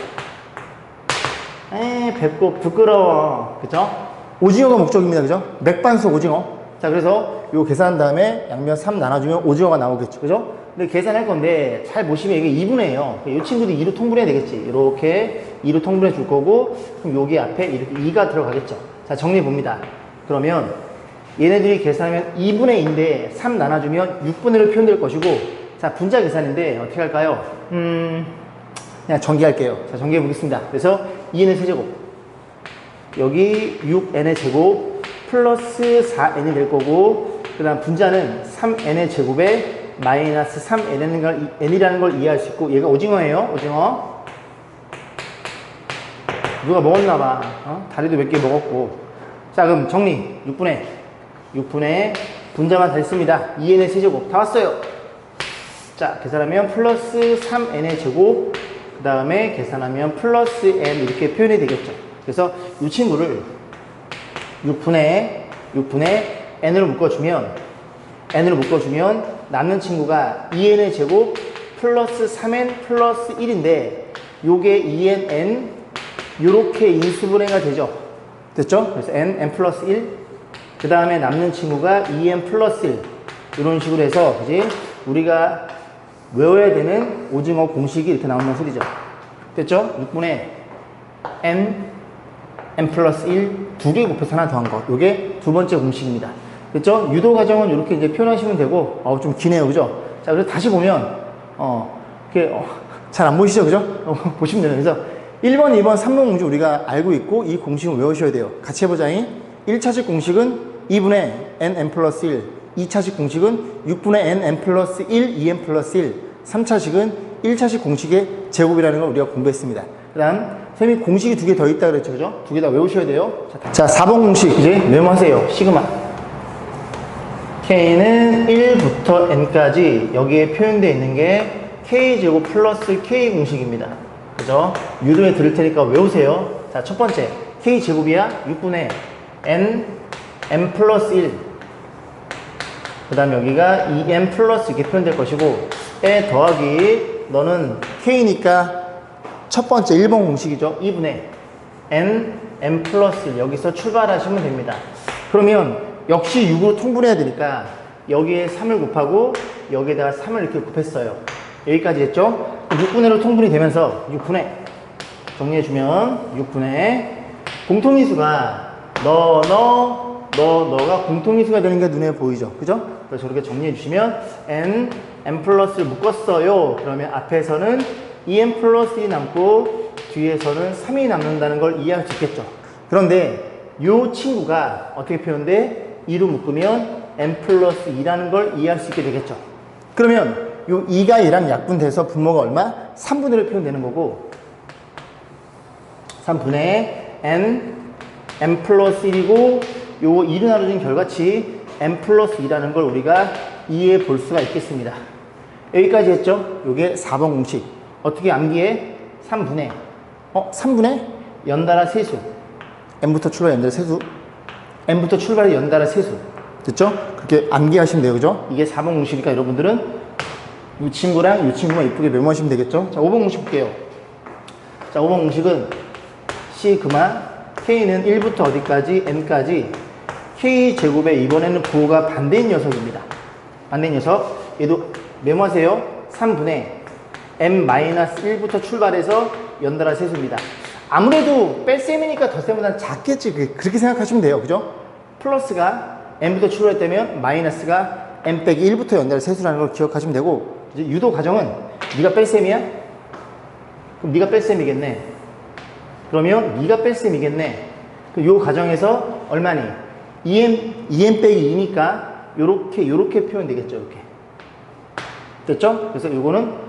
배꼽 부끄러워. 그죠? 오징어가 목적입니다. 그죠? 맥반석 오징어. 자, 그래서 이거 계산한 다음에 양면 3 나눠주면 오징어가 나오겠죠. 그죠? 근데 계산할 건데 잘 보시면 이게 2분의예요. 이 친구도 2로 통분해야 되겠지. 이렇게 2로 통분해 줄 거고, 그럼 여기 앞에 이렇게 2가 들어가겠죠. 자, 정리해 봅니다. 그러면 얘네들이 계산하면 2분의 2인데 3 나눠주면 6분의 1로 표현될 것이고, 자, 분자 계산인데 어떻게 할까요? 그냥 전개할게요. 자, 전개해 보겠습니다. 그래서 2n의 세제곱, 여기 6n의 제곱 플러스 4n이 될 거고, 그 다음 분자는 3n의 제곱에 마이너스 3n이라는 걸 이해할 수 있고, 얘가 오징어예요. 오징어. 누가 먹었나봐. 다리도 몇 개 먹었고. 자, 그럼 정리. 6분의 분자만 다 했습니다. 2n의 세제곱 다 왔어요. 자, 계산하면 플러스 3n의 제곱, 그 다음에 계산하면 플러스 n 이렇게 표현이 되겠죠. 그래서 이 친구를 6분의 n으로 묶어주면 남는 친구가 2n의 제곱 플러스 3n 플러스 1인데, 요게 2n, n 요렇게 인수분해가 되죠. 됐죠? 그래서 n 플러스 1, 그 다음에 남는 친구가 2n 플러스 1, 이런 식으로 해서, 그지? 우리가 외워야 되는 오징어 공식이 이렇게 나온다는 소리죠. 됐죠? 6분의 n 플러스 1 두 개 곱해서 하나 더한 거. 요게 두 번째 공식입니다. 됐죠? 유도 과정은 이렇게 이제 표현하시면 되고, 좀 기네요. 그죠? 자, 그래서 다시 보면, 잘 안 보이시죠? 그죠? 보시면 되는. 그래서 1번, 2번, 3번 공식 우리가 알고 있고, 이 공식을 외우셔야 돼요. 같이 해보자잉. 1차식 공식은 2분의 n 플러스 1, 2차식 공식은 6분의 n 플러스 1, 2n 플러스 1, 3차식은 1차식 공식의 제곱이라는 걸 우리가 공부했습니다. 그 다음, 선생님이 공식이 두 개 더 있다 그랬죠. 그죠? 두 개 다 외우셔야 돼요. 자, 4번 공식, 이제 메모하세요. 시그마. K는 1부터 N까지 여기에 표현되어 있는 게 K제곱 플러스 K 공식입니다. 그죠? 유도에 들을 테니까 외우세요. 자, 첫 번째. K제곱이야? 6분의 N 플러스 1. 그 다음 여기가 2n 플러스 이렇게 표현될 것이고, 에 더하기, 너는 K니까 첫 번째 1번 공식이죠. 2분의 n 플러스 1. 여기서 출발하시면 됩니다. 그러면 역시 6으로 통분해야 되니까 여기에 3을 곱하고 여기에다가 3을 이렇게 곱했어요. 여기까지 했죠? 6분의 1로 통분이 되면서 6분의, 정리해주면 6분의 공통인수가 너가 공통인수가 되는 게 눈에 보이죠? 그죠? 그래서 저렇게 정리해주시면 n 플러스를 묶었어요. 그러면 앞에서는 2n 플러스 1이 남고 뒤에서는 3이 남는다는 걸 이해할 수 있겠죠? 그런데 이 친구가 어떻게 표현돼? 2로 묶으면 n 플러스 2라는 걸 이해할 수 있게 되겠죠? 그러면 이 2가 2랑 약분돼서 분모가 얼마? 3분의 1로 표현되는 거고, 3분의 n 플러스 1이고, 요거 2로 나눠진 결과치 n 플러스 2라는 걸 우리가 이해해 볼 수가 있겠습니다. 여기까지 했죠? 요게 4번 공식. 어떻게 암기해? 3분의 3분의 연달아 세수. n부터 출발해 연달아 세수. n부터 출발해 연달아 세수. 됐죠? 그렇게 암기하시면 돼요. 그죠? 이게 4번 공식이니까 여러분들은 이 친구랑 이 친구만 이쁘게 메모하시면 되겠죠? 자, 5번 공식 볼게요. 자, 5번 공식은 시그마 K는 1부터 어디까지? N까지 K제곱의 이번에는 부호가 반대인 녀석입니다. 반대인 녀석. 얘도 메모하세요. 3분의 n-1부터 출발해서 연달아 세수입니다. 아무래도 뺄셈이니까 덧셈보다는 작겠지. 그렇게 생각하시면 돼요. 그죠? 플러스가 n부터 출발했다면 마이너스가 n-1부터 연달아 세수라는 걸 기억하시면 되고, 이제 유도 과정은 네가 뺄셈이야? 그럼 네가 뺄셈이겠네. 그러면 네가 뺄셈이겠네. 요 과정에서 얼마니? 2n-2니까 요렇게 표현되겠죠. 이렇게. 됐죠? 그래서 요거는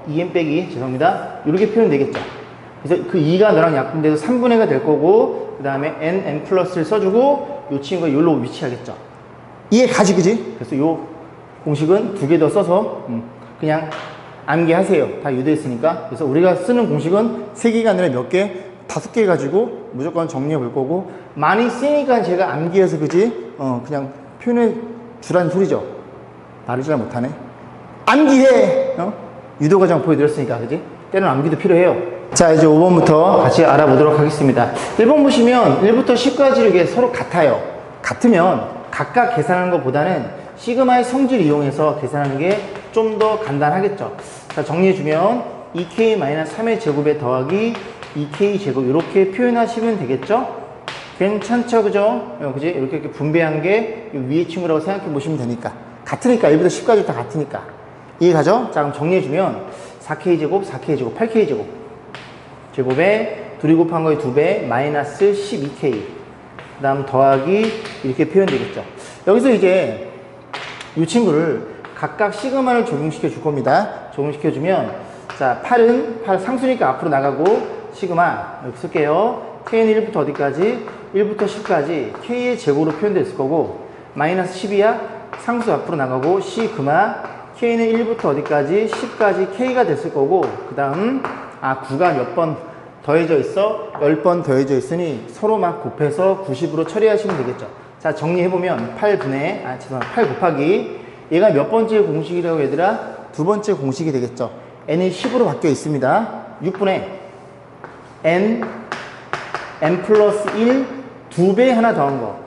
2n 죄송합니다. 이렇게 표현되겠죠. 그래서 그 2가 너랑 약분돼서 3분의 1가 될 거고, 그 다음에 n 플러스를 써주고 요 친구가 요로 위치하겠죠. 이해 가지, 그지? 그래서 요 공식은 두 개 더 써서 그냥 암기하세요. 다 유도했으니까. 그래서 우리가 쓰는 공식은 3개가 아니라 몇 개? 5개 가지고 무조건 정리해 볼 거고, 많이 쓰니까 제가 암기해서 그지? 그냥 표현해 주라는 소리죠. 말을 잘 못하네. 암기해! 유도과정 보여드렸으니까, 그지? 때로는 암기도 필요해요. 자, 이제 5번부터 같이 알아보도록 하겠습니다. 1번 보시면 1부터 10까지 이렇게 서로 같아요. 같으면 각각 계산하는 것보다는 시그마의 성질 이용해서 계산하는 게 좀 더 간단하겠죠. 자, 정리해주면 2k-3의 제곱에 더하기 2k 제곱 이렇게 표현하시면 되겠죠? 괜찮죠? 그죠? 그지? 이렇게 분배한 게 위의 친구라고 생각해 보시면 되니까. 같으니까 1부터 10까지 다 같으니까. 이해가죠? 자, 그럼 정리해주면 4k 제곱, 4k 제곱, 8k 제곱 제곱에 둘이 곱한 거의 2배 마이너스 12k 그 다음 더하기 이렇게 표현되겠죠. 여기서 이제 이 친구를 각각 시그마를 적용시켜 줄 겁니다. 적용시켜 주면 자 8은 8 상수니까 앞으로 나가고 시그마 이렇게 쓸게요. k는 1부터 어디까지? 1부터 10까지 k의 제곱으로 표현됐을 거고 마이너스 10이야 상수 앞으로 나가고 시그마 k는 1부터 어디까지? 10까지 k가 됐을 거고 그 다음 9가 몇 번 더해져 있어? 10번 더해져 있으니 서로 막 곱해서 90으로 처리하시면 되겠죠. 자 정리해보면 8 곱하기 얘가 몇 번째 공식이라고 얘들아? 두 번째 공식이 되겠죠. n이 10으로 바뀌어 있습니다. 6분의 n 플러스 1 2배 하나 더한 거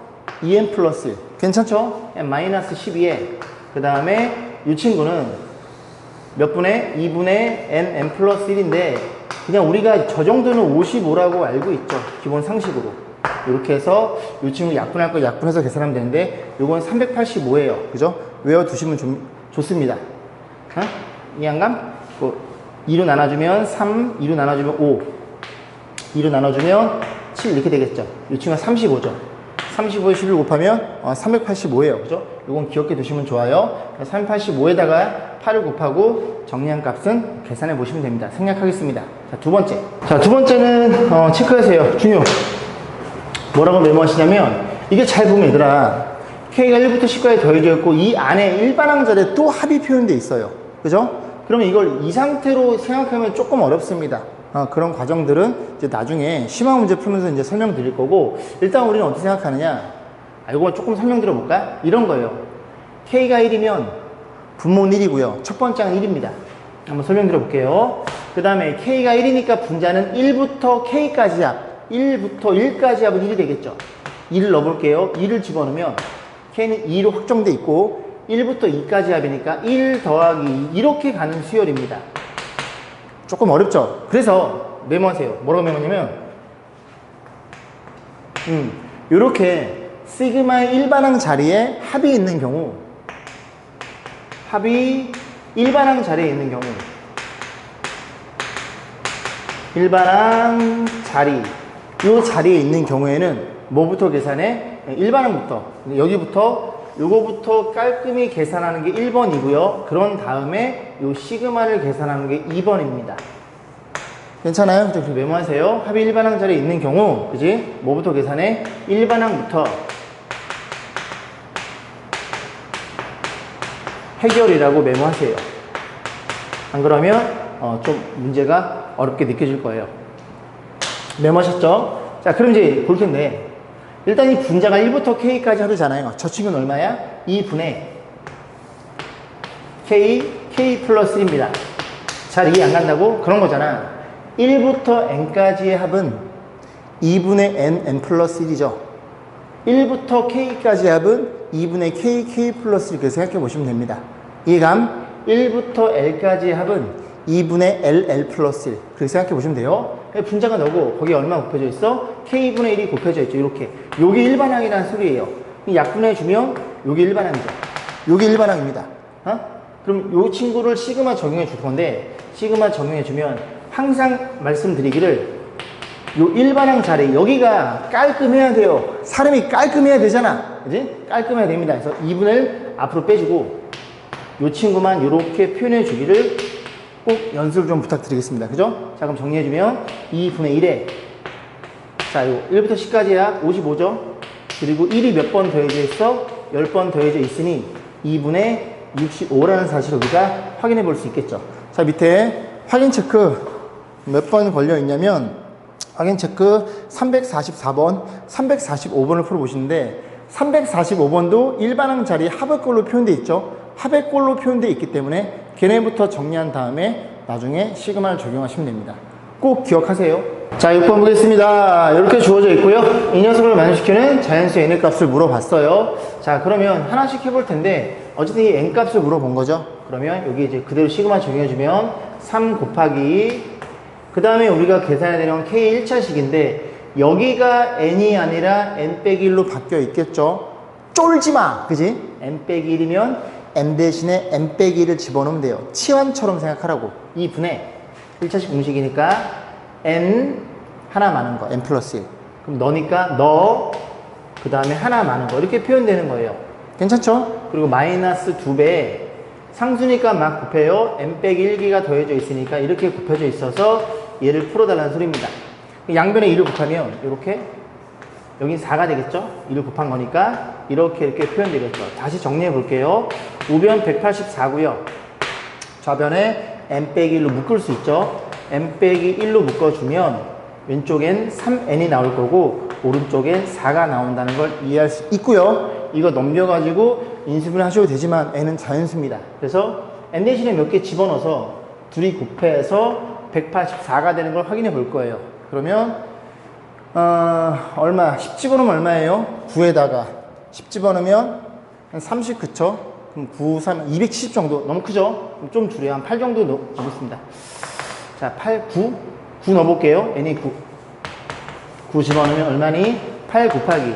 2n 플러스 1 괜찮죠? n 마이너스 12에 그 다음에 이 친구는 몇 분의? 2분의 n 플러스 1인데 그냥 우리가 저 정도는 55라고 알고 있죠. 기본 상식으로. 이렇게 해서 이 친구 약분할 거 약분해서 계산하면 되는데 요건 385예요. 그죠? 외워두시면 좋습니다. 이해한감? 2로 나눠주면 3, 2로 나눠주면 5, 2로 나눠주면 7 이렇게 되겠죠. 이 친구가 35죠. 35에 11 곱하면 385예요. 그죠? 요건 기억해 두시면 좋아요. 385에다가 8을 곱하고 정리한 값은 계산해 보시면 됩니다. 생략하겠습니다. 자, 두 번째. 자, 두 번째는 체크하세요. 중요. 뭐라고 메모하시냐면 이게 잘 보면 얘들아 k가 1부터 10까지 더해져 있고 이 안에 일반항자리에 또 합이 표현되어 있어요. 그죠? 그러면 이걸 이 상태로 생각하면 조금 어렵습니다. 그런 과정들은 이제 나중에 심화 문제 풀면서 이제 설명드릴 거고 일단 우리는 어떻게 생각하느냐 이거 조금 설명드려 볼까? 이런 거예요. k가 1이면 분모는 1이고요. 첫 번째는 1입니다. 한번 설명드려 볼게요. 그 다음에 k가 1이니까 분자는 1부터 k까지 합 1부터 1까지 합은 1이 되겠죠. 2를 넣어볼게요. 2를 집어넣으면 k는 2로 확정돼 있고 1부터 2까지 합이니까 1 더하기 2 이렇게 가는 수열입니다. 조금 어렵죠? 그래서 메모하세요. 뭐라고 메모하냐면 이렇게 시그마의 일반항 자리에 합이 있는 경우 합이 일반항 자리에 있는 경우 일반항 자리 이 자리에 있는 경우에는 뭐부터 계산해? 일반항부터 여기부터 요거부터 깔끔히 계산하는 게 1번이고요. 그런 다음에 요 시그마를 계산하는 게 2번입니다. 괜찮아요? 그래서 메모하세요. 합이 일반항 자리에 있는 경우 그지? 뭐부터 계산해? 일반항부터 해결이라고 메모하세요. 안 그러면 좀 문제가 어렵게 느껴질 거예요. 메모하셨죠? 자, 그럼 이제 볼 텐데 일단 이 분자가 1부터 k까지 하잖아요. 저 친구는 얼마야? 2분의 k 플러스 1입니다. 잘 이해 안 간다고? 그런 거잖아. 1부터 n까지의 합은 2분의 n 플러스 1이죠. 1부터 k까지의 합은 2분의 k 플러스 1 이렇게 생각해 보시면 됩니다. 이해감? 1부터 l까지의 합은 2분의 l 플러스 1 그렇게 생각해 보시면 돼요. 분자가 너고 거기에 얼마 곱해져 있어? k분의 1이 곱해져 있죠. 이렇게. 요게 일반항이라는 소리예요. 약분해 주면 요게 일반항이죠. 요게 일반항입니다. 그럼 요 친구를 시그마 적용해 줄 건데 시그마 적용해 주면 항상 말씀드리기를 요 일반항 자리 여기가 깔끔해야 돼요. 사람이 깔끔해야 되잖아. 그지? 깔끔해야 됩니다. 그래서 2분을 앞으로 빼주고 요 친구만 요렇게 표현해 주기를 꼭 연습을 좀 부탁드리겠습니다. 그죠? 자, 그럼 정리해주면 2분의 1에 자, 요 1부터 10까지야 55죠? 그리고 1이 몇 번 더해져 있어? 10번 더해져 있으니 2분의 65라는 사실을 우리가 확인해 볼 수 있겠죠. 자, 밑에 확인 체크 몇 번 걸려 있냐면 확인 체크 344번, 345번을 풀어보시는데 345번도 일반항 자리 합의꼴로 표현되어 있죠. 합의꼴로 표현되어 있기 때문에 걔네부터 정리한 다음에 나중에 시그마를 적용하시면 됩니다. 꼭 기억하세요. 자, 6번 보겠습니다. 이렇게 주어져 있고요. 이 녀석을 만족시키는 자연수 n의 값을 물어봤어요. 자, 그러면 하나씩 해볼 텐데 어쨌든 이 n 값을 물어본 거죠. 그러면 여기 이제 그대로 시그마 적용해주면 3 곱하기 그 다음에 우리가 계산해야 되는 건 k 1차식인데 여기가 n이 아니라 n-1로 바뀌어 있겠죠. 쫄지마, 그지? n-1이면 n 대신에 n-1을 집어넣으면 돼요. 치환처럼 생각하라고. 2분의 1차식 공식이니까 n 하나 많은 거, n 플러스 1. 그럼 너니까 너, 그 다음에 하나 많은 거 이렇게 표현되는 거예요. 괜찮죠? 그리고 마이너스 2배 상수니까 막 곱해요. n-1기가 더해져 있으니까 이렇게 곱해져 있어서 얘를 풀어달라는 소리입니다. 양변에 2를 곱하면 이렇게 여긴 4가 되겠죠? 2를 곱한 거니까 이렇게 표현되겠죠. 다시 정리해 볼게요. 우변 184고요. 좌변에 n-1로 묶을 수 있죠. n-1로 묶어주면 왼쪽엔 3n이 나올 거고 오른쪽엔 4가 나온다는 걸 이해할 수 있고요. 이거 넘겨가지고 인수분해 하셔도 되지만 n은 자연수입니다. 그래서 n 대신에 몇 개 집어넣어서 둘이 곱해서 184가 되는 걸 확인해 볼 거예요. 그러면 얼마? 10 집어넣으면 얼마예요? 9에다가 10 집어넣으면 한 30 그쵸? 그럼 9, 3, 270 정도. 너무 크죠? 그럼 좀 줄여요. 한 8 정도 넣겠습니다. 자, 8, 9 넣어볼게요. n이 9 집어넣으면 얼마니? 8 곱하기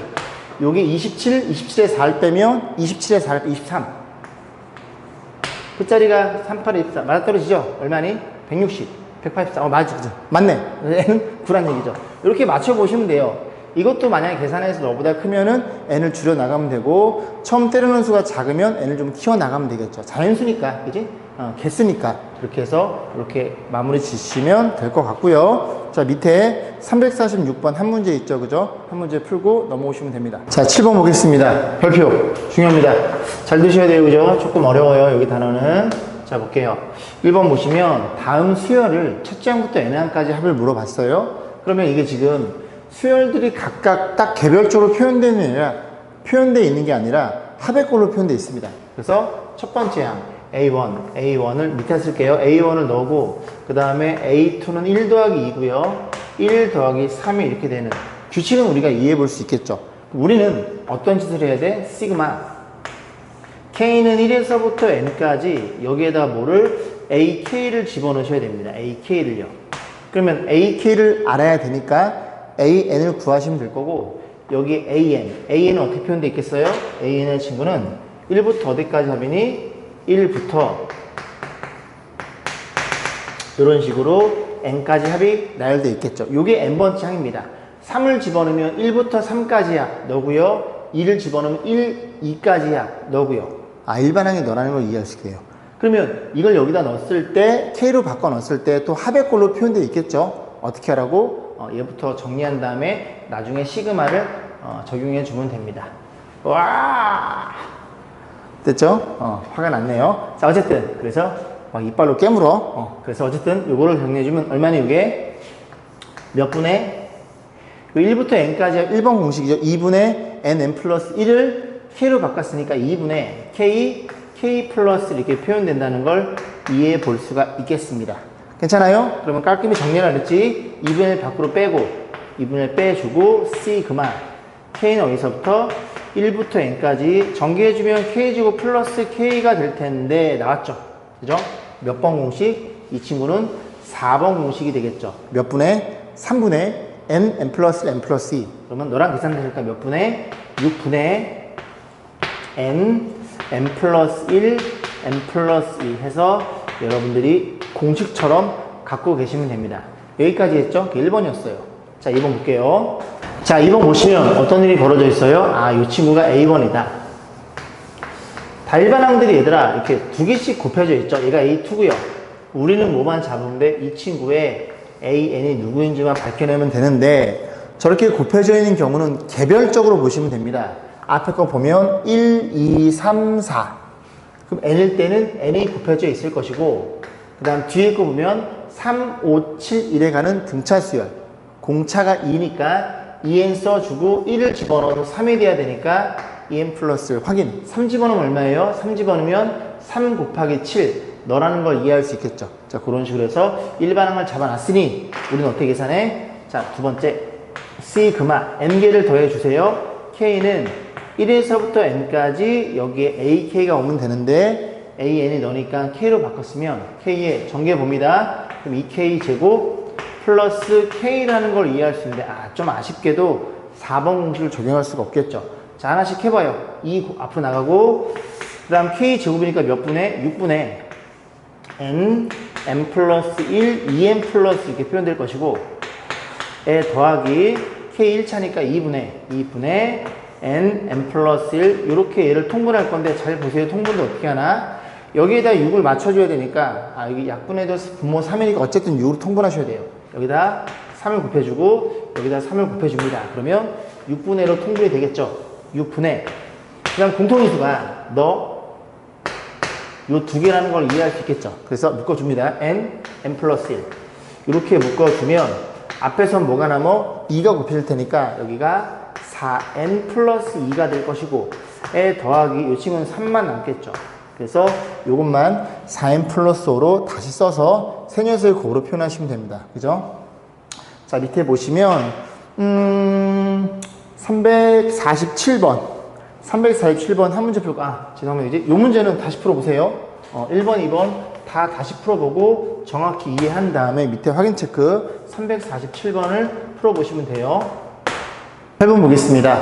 여기 27, 27에 4를 빼면 27에 4를 빼면 23 끝자리가 38에 24 맞아떨어지죠? 얼마니? 160 184. 맞죠? 맞네. n은 9란 얘기죠. 이렇게 맞춰보시면 돼요. 이것도 만약에 계산해서 너보다 크면은 n을 줄여 나가면 되고, 처음 때려놓은 수가 작으면 n을 좀 키워 나가면 되겠죠. 자연수니까, 그지? 개수니까. 그렇게 해서 이렇게 마무리 지시면 될 것 같고요. 자, 밑에 346번 한 문제 있죠, 그죠? 한 문제 풀고 넘어오시면 됩니다. 자, 7번 보겠습니다. 별표 중요합니다. 잘 드셔야 돼요, 그죠? 조금 어려워요, 여기 단어는. 자, 볼게요. 1번 보시면 다음 수열을 첫째 항부터 n항까지 합을 물어봤어요. 그러면 이게 지금 수열들이 각각 딱 개별적으로 표현되어 있는 게 아니라 합의꼴로 표현되어 있습니다. 그래서 첫 번째 항 A1을 밑에 쓸게요. A1을 넣고 그 다음에 A2는 1 더하기 2고요. 1 더하기 3이 이렇게 되는 규칙은 우리가 이해해 볼 수 있겠죠. 우리는 어떤 짓을 해야 돼? 시그마 K는 1에서부터 N까지 여기에다 뭐를 AK를 집어넣으셔야 됩니다. AK를요. 그러면 AK를 알아야 되니까 AN을 구하시면 될 거고 여기 AN은 어떻게 표현되어 있겠어요? AN의 친구는 1부터 어디까지 합이니? 1부터 이런 식으로 N까지 합이 나열되어 있겠죠. 이게 N번째 항입니다. 3을 집어넣으면 1부터 3까지야 너고요. 2를 집어넣으면 1, 2까지야 너고요. 일반항이 너라는 걸 이해할 수 있게요. 그러면 이걸 여기다 넣었을 때 K로 바꿔 넣었을 때 또 합의꼴로 표현되어 있겠죠. 어떻게 하라고? 얘부터 정리한 다음에 나중에 시그마를 적용해 주면 됩니다. 와 됐죠? 화가 났네요. 자, 어쨌든 그래서 이빨로 깨물어. 그래서 어쨌든 요거를 정리해 주면 얼마나 이게 몇 분의 1부터 n까지 1번 공식이죠. 2분의 nn 플러스 1을 k로 바꿨으니까 2분의 k 플러스 이렇게 표현된다는 걸 이해해 볼 수가 있겠습니다. 괜찮아요? 그러면 깔끔히 정리를 했지. 2분의 1 밖으로 빼고 2분의 1 빼주고 c 그만. k는 어디서부터 1부터 n까지 전개해주면 k제곱 플러스 k가 될 텐데 나왔죠? 그죠? 몇 번 공식? 이 친구는 4번 공식이 되겠죠. 몇 분의? 3분의 n 플러스 n 플러스 2. 그러면 너랑 계산되니까 몇 분의? 6분의 n 플러스 1, n 플러스 2 해서 여러분들이 공식처럼 갖고 계시면 됩니다. 여기까지 했죠? 1번이었어요. 자, 2번 볼게요. 자, 2번 보시면 어떤 일이 벌어져 있어요? 이 친구가 A1이다. 다 일반항들이 얘들아 이렇게 두 개씩 곱해져 있죠? 얘가 A2고요. 우리는 뭐만 잡으면 돼? 이 친구의 AN이 누구인지만 밝혀내면 되는데 저렇게 곱해져 있는 경우는 개별적으로 보시면 됩니다. 앞에 거 보면 1, 2, 3, 4 그럼 n일 때는 n이 곱해져 있을 것이고 그 다음 뒤에 거 보면 3, 5, 7, 1에 가는 등차 수열 공차가 2니까 2n 써주고 1을 집어넣어도 3이 돼야 되니까 2n 플러스 1 확인. 3 집어넣으면 얼마예요? 3 집어넣으면 3 곱하기 7 너라는 걸 이해할 수 있겠죠. 자, 그런 식으로 해서 일반항을 잡아놨으니 우리는 어떻게 계산해? 자, 두 번째 시그마 n개를 더해주세요. k는 1에서부터 n까지 여기에 ak가 오면 되는데 an이 너니까 k로 바꿨으면 k의 전개 봅니다. 그럼 2k 제곱 플러스 k라는 걸 이해할 수 있는데 좀 아쉽게도 4번 공식을 적용할 수가 없겠죠. 자, 하나씩 해봐요. 2 앞으로 나가고 그 다음 k 제곱이니까 몇 분의? 6분의 n 플러스 1 2n 플러스 이렇게 표현될 것이고 에 더하기 k 1차니까 2분의 n 플러스 1 이렇게 얘를 통분할 건데 잘 보세요. 통분도 어떻게 하나? 여기에다 6을 맞춰줘야 되니까 여기 약분해도 분모 3이니까 어쨌든 6으로 통분하셔야 돼요. 여기다 3을 곱해주고 여기다 3을 곱해줍니다. 그러면 6분의 1로 통분이 되겠죠. 6분의 그 다음 공통인수가 너 요 두 개라는 걸 이해할 수 있겠죠. 그래서 묶어줍니다. n 플러스 1 이렇게 묶어주면 앞에선 뭐가 남어? 2가 곱해질 테니까 여기가 4n 플러스 2가 될 것이고 에 더하기 이 친구는 3만 남겠죠. 그래서 이것만 4n 플러스 5로 다시 써서 세녀수의 곱으로 표현하시면 됩니다. 그죠? 자, 밑에 보시면 347번 한 문제 풀고 죄송합니다. 이제 이 문제는 다시 풀어보세요. 1번, 2번 다 다시 풀어보고 정확히 이해한 다음에 밑에 확인 체크 347번을 풀어보시면 돼요. 8번 보겠습니다.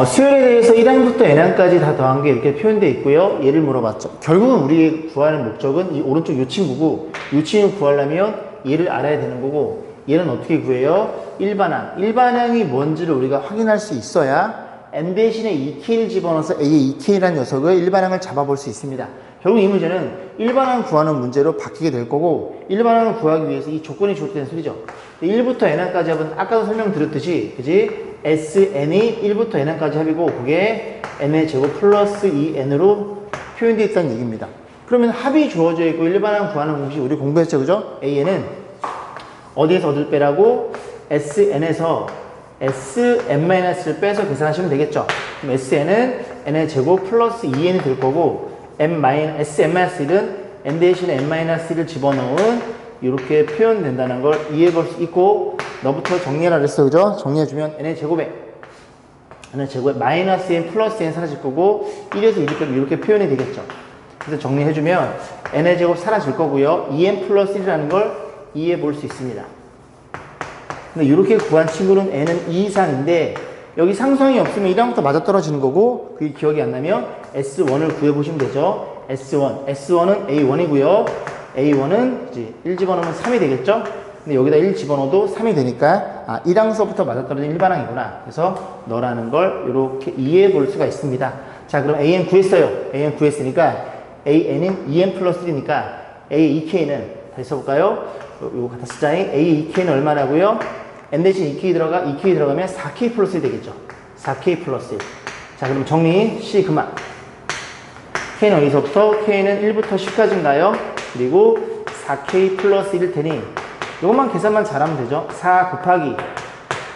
수열에 대해서 1항부터 n항까지 다 더한 게 이렇게 표현되어 있고요. 얘를 물어봤죠. 결국은 우리 구하는 목적은 이 오른쪽 이 친구고 이 친구 구하려면 얘를 알아야 되는 거고 얘는 어떻게 구해요? 일반항. 일반항이 뭔지를 우리가 확인할 수 있어야 n 대신에 2k를 집어넣어서 a의 2k라는 녀석을 일반항을 잡아볼 수 있습니다. 결국 이 문제는 일반항 구하는 문제로 바뀌게 될 거고 일반항을 구하기 위해서 이 조건이 좋다는 소리죠. 1부터 n항까지 합은 아까도 설명드렸듯이 그지? sn이 1부터 n항까지 합이고 그게 n의 제곱 플러스 2n으로 표현되어 있다는 얘기입니다. 그러면 합이 주어져 있고 일반항 구하는 공식 우리 공부했죠. 그죠? an은 어디에서 얻을 빼라고? sn에서 sn-를 빼서 계산하시면 되겠죠. 그럼 sn은 n의 제곱 플러스 2n이 될 거고 sn-1은 n 대신에 n-1을 집어넣은 이렇게 표현된다는 걸 이해해 볼 수 있고 너부터 정리해라 그랬어. 그죠? 정리해주면 n의 제곱에 마이너스 n 플러스 n 사라질 거고 1에서 이렇게 표현이 되겠죠. 그래서 정리해주면 n의 제곱 사라질 거고요. 2n 플러스 1이라는 걸 이해해 볼 수 있습니다. 근데 이렇게 구한 친구는 n은 2 이상인데 여기 상수항이 없으면 1항부터 맞아떨어지는 거고 그게 기억이 안 나면 S1을 구해보시면 되죠. S1은 A1이고요. A1은 이제 1 집어넣으면 3이 되겠죠. 근데 여기다 1 집어넣어도 3이 되니까 1항서부터 맞아떨어진 일반항이구나. 그래서 너라는 걸 이렇게 이해해 볼 수가 있습니다. 자, 그럼 AN 구했어요. AN 구했으니까 AN은 2N 플러스 1이니까 A2K는 다시 써볼까요? 요거 갖다 쓰자니 A2K는 얼마라고요? N 대신 2K 들어가면 4K 플러스 1 되겠죠. 4K 플러스 1. 자, 그럼 정리 C 그만. K는 어디서부터? K는 1부터 10까지인가요? 그리고 4K 플러스 1일 테니 이것만 계산만 잘하면 되죠. 4 곱하기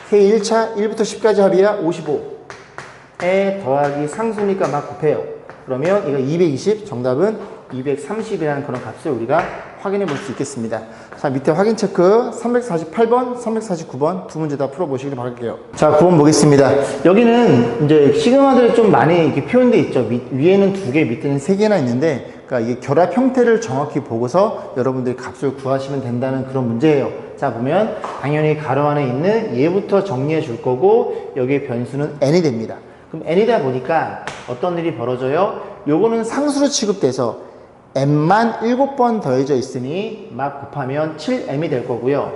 K 1차 1부터 10까지 합이야 55에 더하기 상수니까 막 곱해요. 그러면 이거 220 정답은 230이라는 그런 값을 우리가 확인해 볼 수 있겠습니다. 자, 밑에 확인 체크 348번, 349번 두 문제 다 풀어보시길 바랄게요. 자, 9번 보겠습니다. 여기는 이제 시그마들이 좀 많이 이렇게 표현되어 있죠. 위에는 2개, 밑에는 3개나 있는데, 그러니까 이게 결합 형태를 정확히 보고서 여러분들이 값을 구하시면 된다는 그런 문제예요. 자, 보면 당연히 가로 안에 있는 얘부터 정리해 줄 거고, 여기에 변수는 n이 됩니다. 그럼 n이다 보니까 어떤 일이 벌어져요? 요거는 상수로 취급돼서 m만 7번 더해져 있으니 막 곱하면 7m이 될 거고요.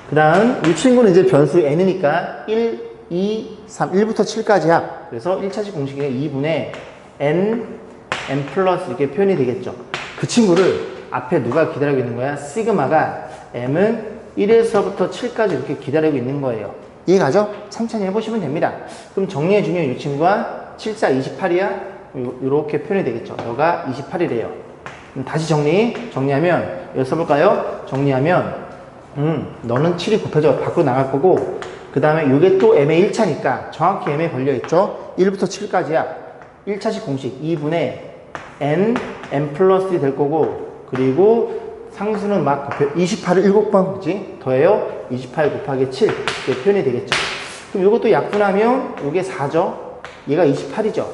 그 다음 이 친구는 이제 변수 n이니까 1, 2, 3, 1부터 7까지 합. 그래서 1차식 공식에 2분의 n 플러스 이렇게 표현이 되겠죠. 그 친구를 앞에 누가 기다리고 있는 거야? 시그마가 m은 1에서부터 7까지 이렇게 기다리고 있는 거예요. 이해가죠? 천천히 해보시면 됩니다. 그럼 정리해주면 이 친구가 7, 4, 28이야? 이렇게 표현이 되겠죠. 너가 28이래요. 다시 정리하면, 여기 써볼까요? 정리하면, 너는 7이 곱해져 밖으로 나갈 거고, 그 다음에 이게 또 m의 1차니까 정확히 m에 걸려있죠. 1부터 7까지야. 1차식 공식 2분의 n 플러스 1이 될 거고, 그리고 상수는 막 곱해 28을 7번 그지? 더해요. 28 곱하기 7 이렇게 표현이 되겠죠. 그럼 이것도 약분하면 이게 4죠. 얘가 28이죠.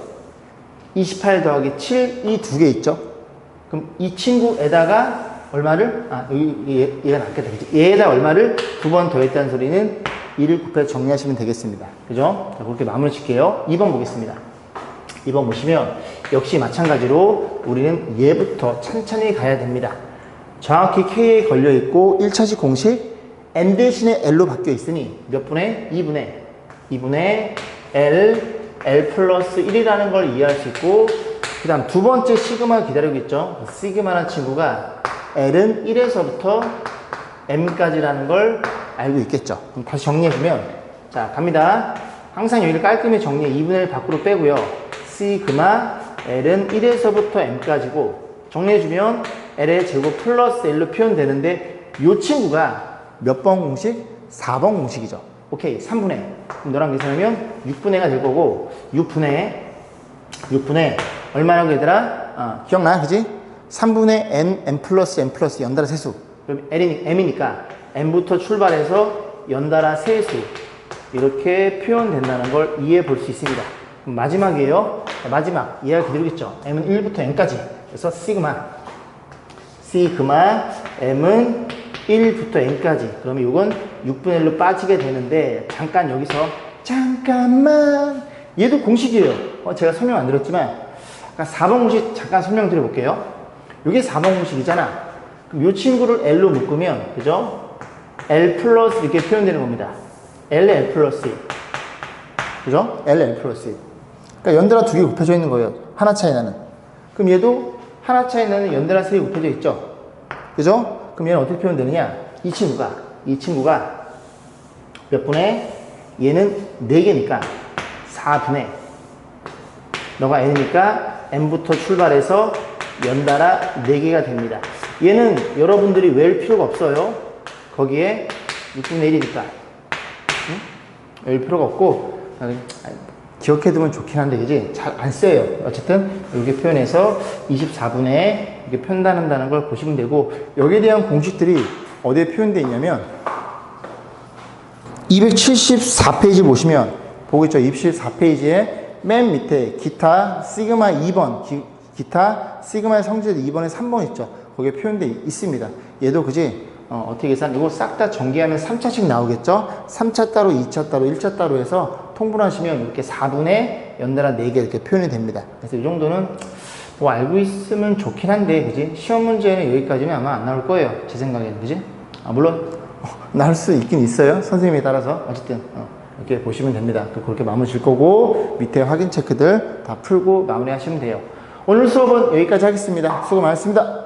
28 더하기 7 이 두 개 있죠. 그럼 이 친구에다가 얼마를? 얘가 낫겠다. 그치? 얘에다 얼마를 두 번 더했다는 소리는 2를 곱해서 정리하시면 되겠습니다. 그죠? 자, 그렇게 마무리 칠게요. 2번 보겠습니다. 2번 보시면 역시 마찬가지로 우리는 얘부터 천천히 가야 됩니다. 정확히 K에 걸려있고 1차식 공식 N 대신에 L로 바뀌어 있으니 몇 분의? 2분의 L 플러스 1이라는 걸 이해할 수 있고, 그 다음 두 번째 시그마 기다리고 있죠. 시그마라는 친구가 L은 1에서부터 M까지라는 걸 알고 있겠죠. 그럼 다시 정리해주면, 자, 갑니다. 항상 여기를 깔끔히 정리해. 2분의 1 밖으로 빼고요. 시그마 L은 1에서부터 M까지고, 정리해주면 L의 제곱 플러스 L로 표현되는데, 이 친구가 몇 번 공식? 4번 공식이죠. 오케이, 3분의. 그럼 너랑 계산하면 6분의가 될 거고, 6분의 얼마라고 얘들아? 기억나? 그지? 3분의 n 플러스 연달아 세수. 그럼 m이니까 n부터 출발해서 연달아 세수. 이렇게 표현된다는 걸 이해해 볼 수 있습니다. 그럼 마지막이에요. 마지막. 이해가 그대로겠죠. m은 1부터 n까지. 그래서 시그마 m은 1부터 n까지. 그러면 이건 6분의 1로 빠지게 되는데, 잠깐 여기서 잠깐만, 얘도 공식이에요. 제가 설명 안 드렸지만 아까 4번 공식 잠깐 설명드려 볼게요. 이게 4번 공식이잖아. 그럼 이 친구를 L로 묶으면, 그죠? L 플러스 이렇게 표현되는 겁니다. L 플러스 1. 그죠? L 플러스 1. 그러니까 연달아 두 개 곱해져 있는 거예요. 하나 차이 나는. 그럼 얘도 하나 차이 나는 연달아 세 개 곱해져 있죠? 그죠? 그럼 얘는 어떻게 표현되느냐? 이 친구가 몇 분의? 얘는 4개니까 4분의. 너가 n이니까 n부터 출발해서 연달아 4개가 됩니다. 얘는 여러분들이 외울 필요가 없어요. 거기에 6분의 1이니까. 외울 필요가 없고, 기억해두면 좋긴 한데, 그지? 잘 안 써요. 어쨌든, 이렇게 표현해서 24분의 이렇게 표현한다는 걸 보시면 되고, 여기에 대한 공식들이 어디에 표현되어 있냐면, 274페이지 보시면, 보겠죠? 274페이지에 맨 밑에 기타 시그마 2번, 기타 시그마의 성질 2번에 3번 있죠? 거기에 표현되어 있습니다. 얘도 그지? 어떻게 계산? 이거 싹 다 전개하면 3차씩 나오겠죠? 3차 따로, 2차 따로, 1차 따로 해서 통분하시면 이렇게 4분의 연달아 4개 이렇게 표현이 됩니다. 그래서 이 정도는 뭐 알고 있으면 좋긴 한데, 그지? 시험 문제는 여기까지는 아마 안 나올 거예요. 제 생각에는, 그지? 물론, 나올 수 있긴 있어요. 선생님에 따라서. 어쨌든, 이렇게 보시면 됩니다. 그렇게 마무리 질 거고, 밑에 확인 체크들 다 풀고 마무리 하시면 돼요. 오늘 수업은 여기까지 하겠습니다. 수고 많으셨습니다.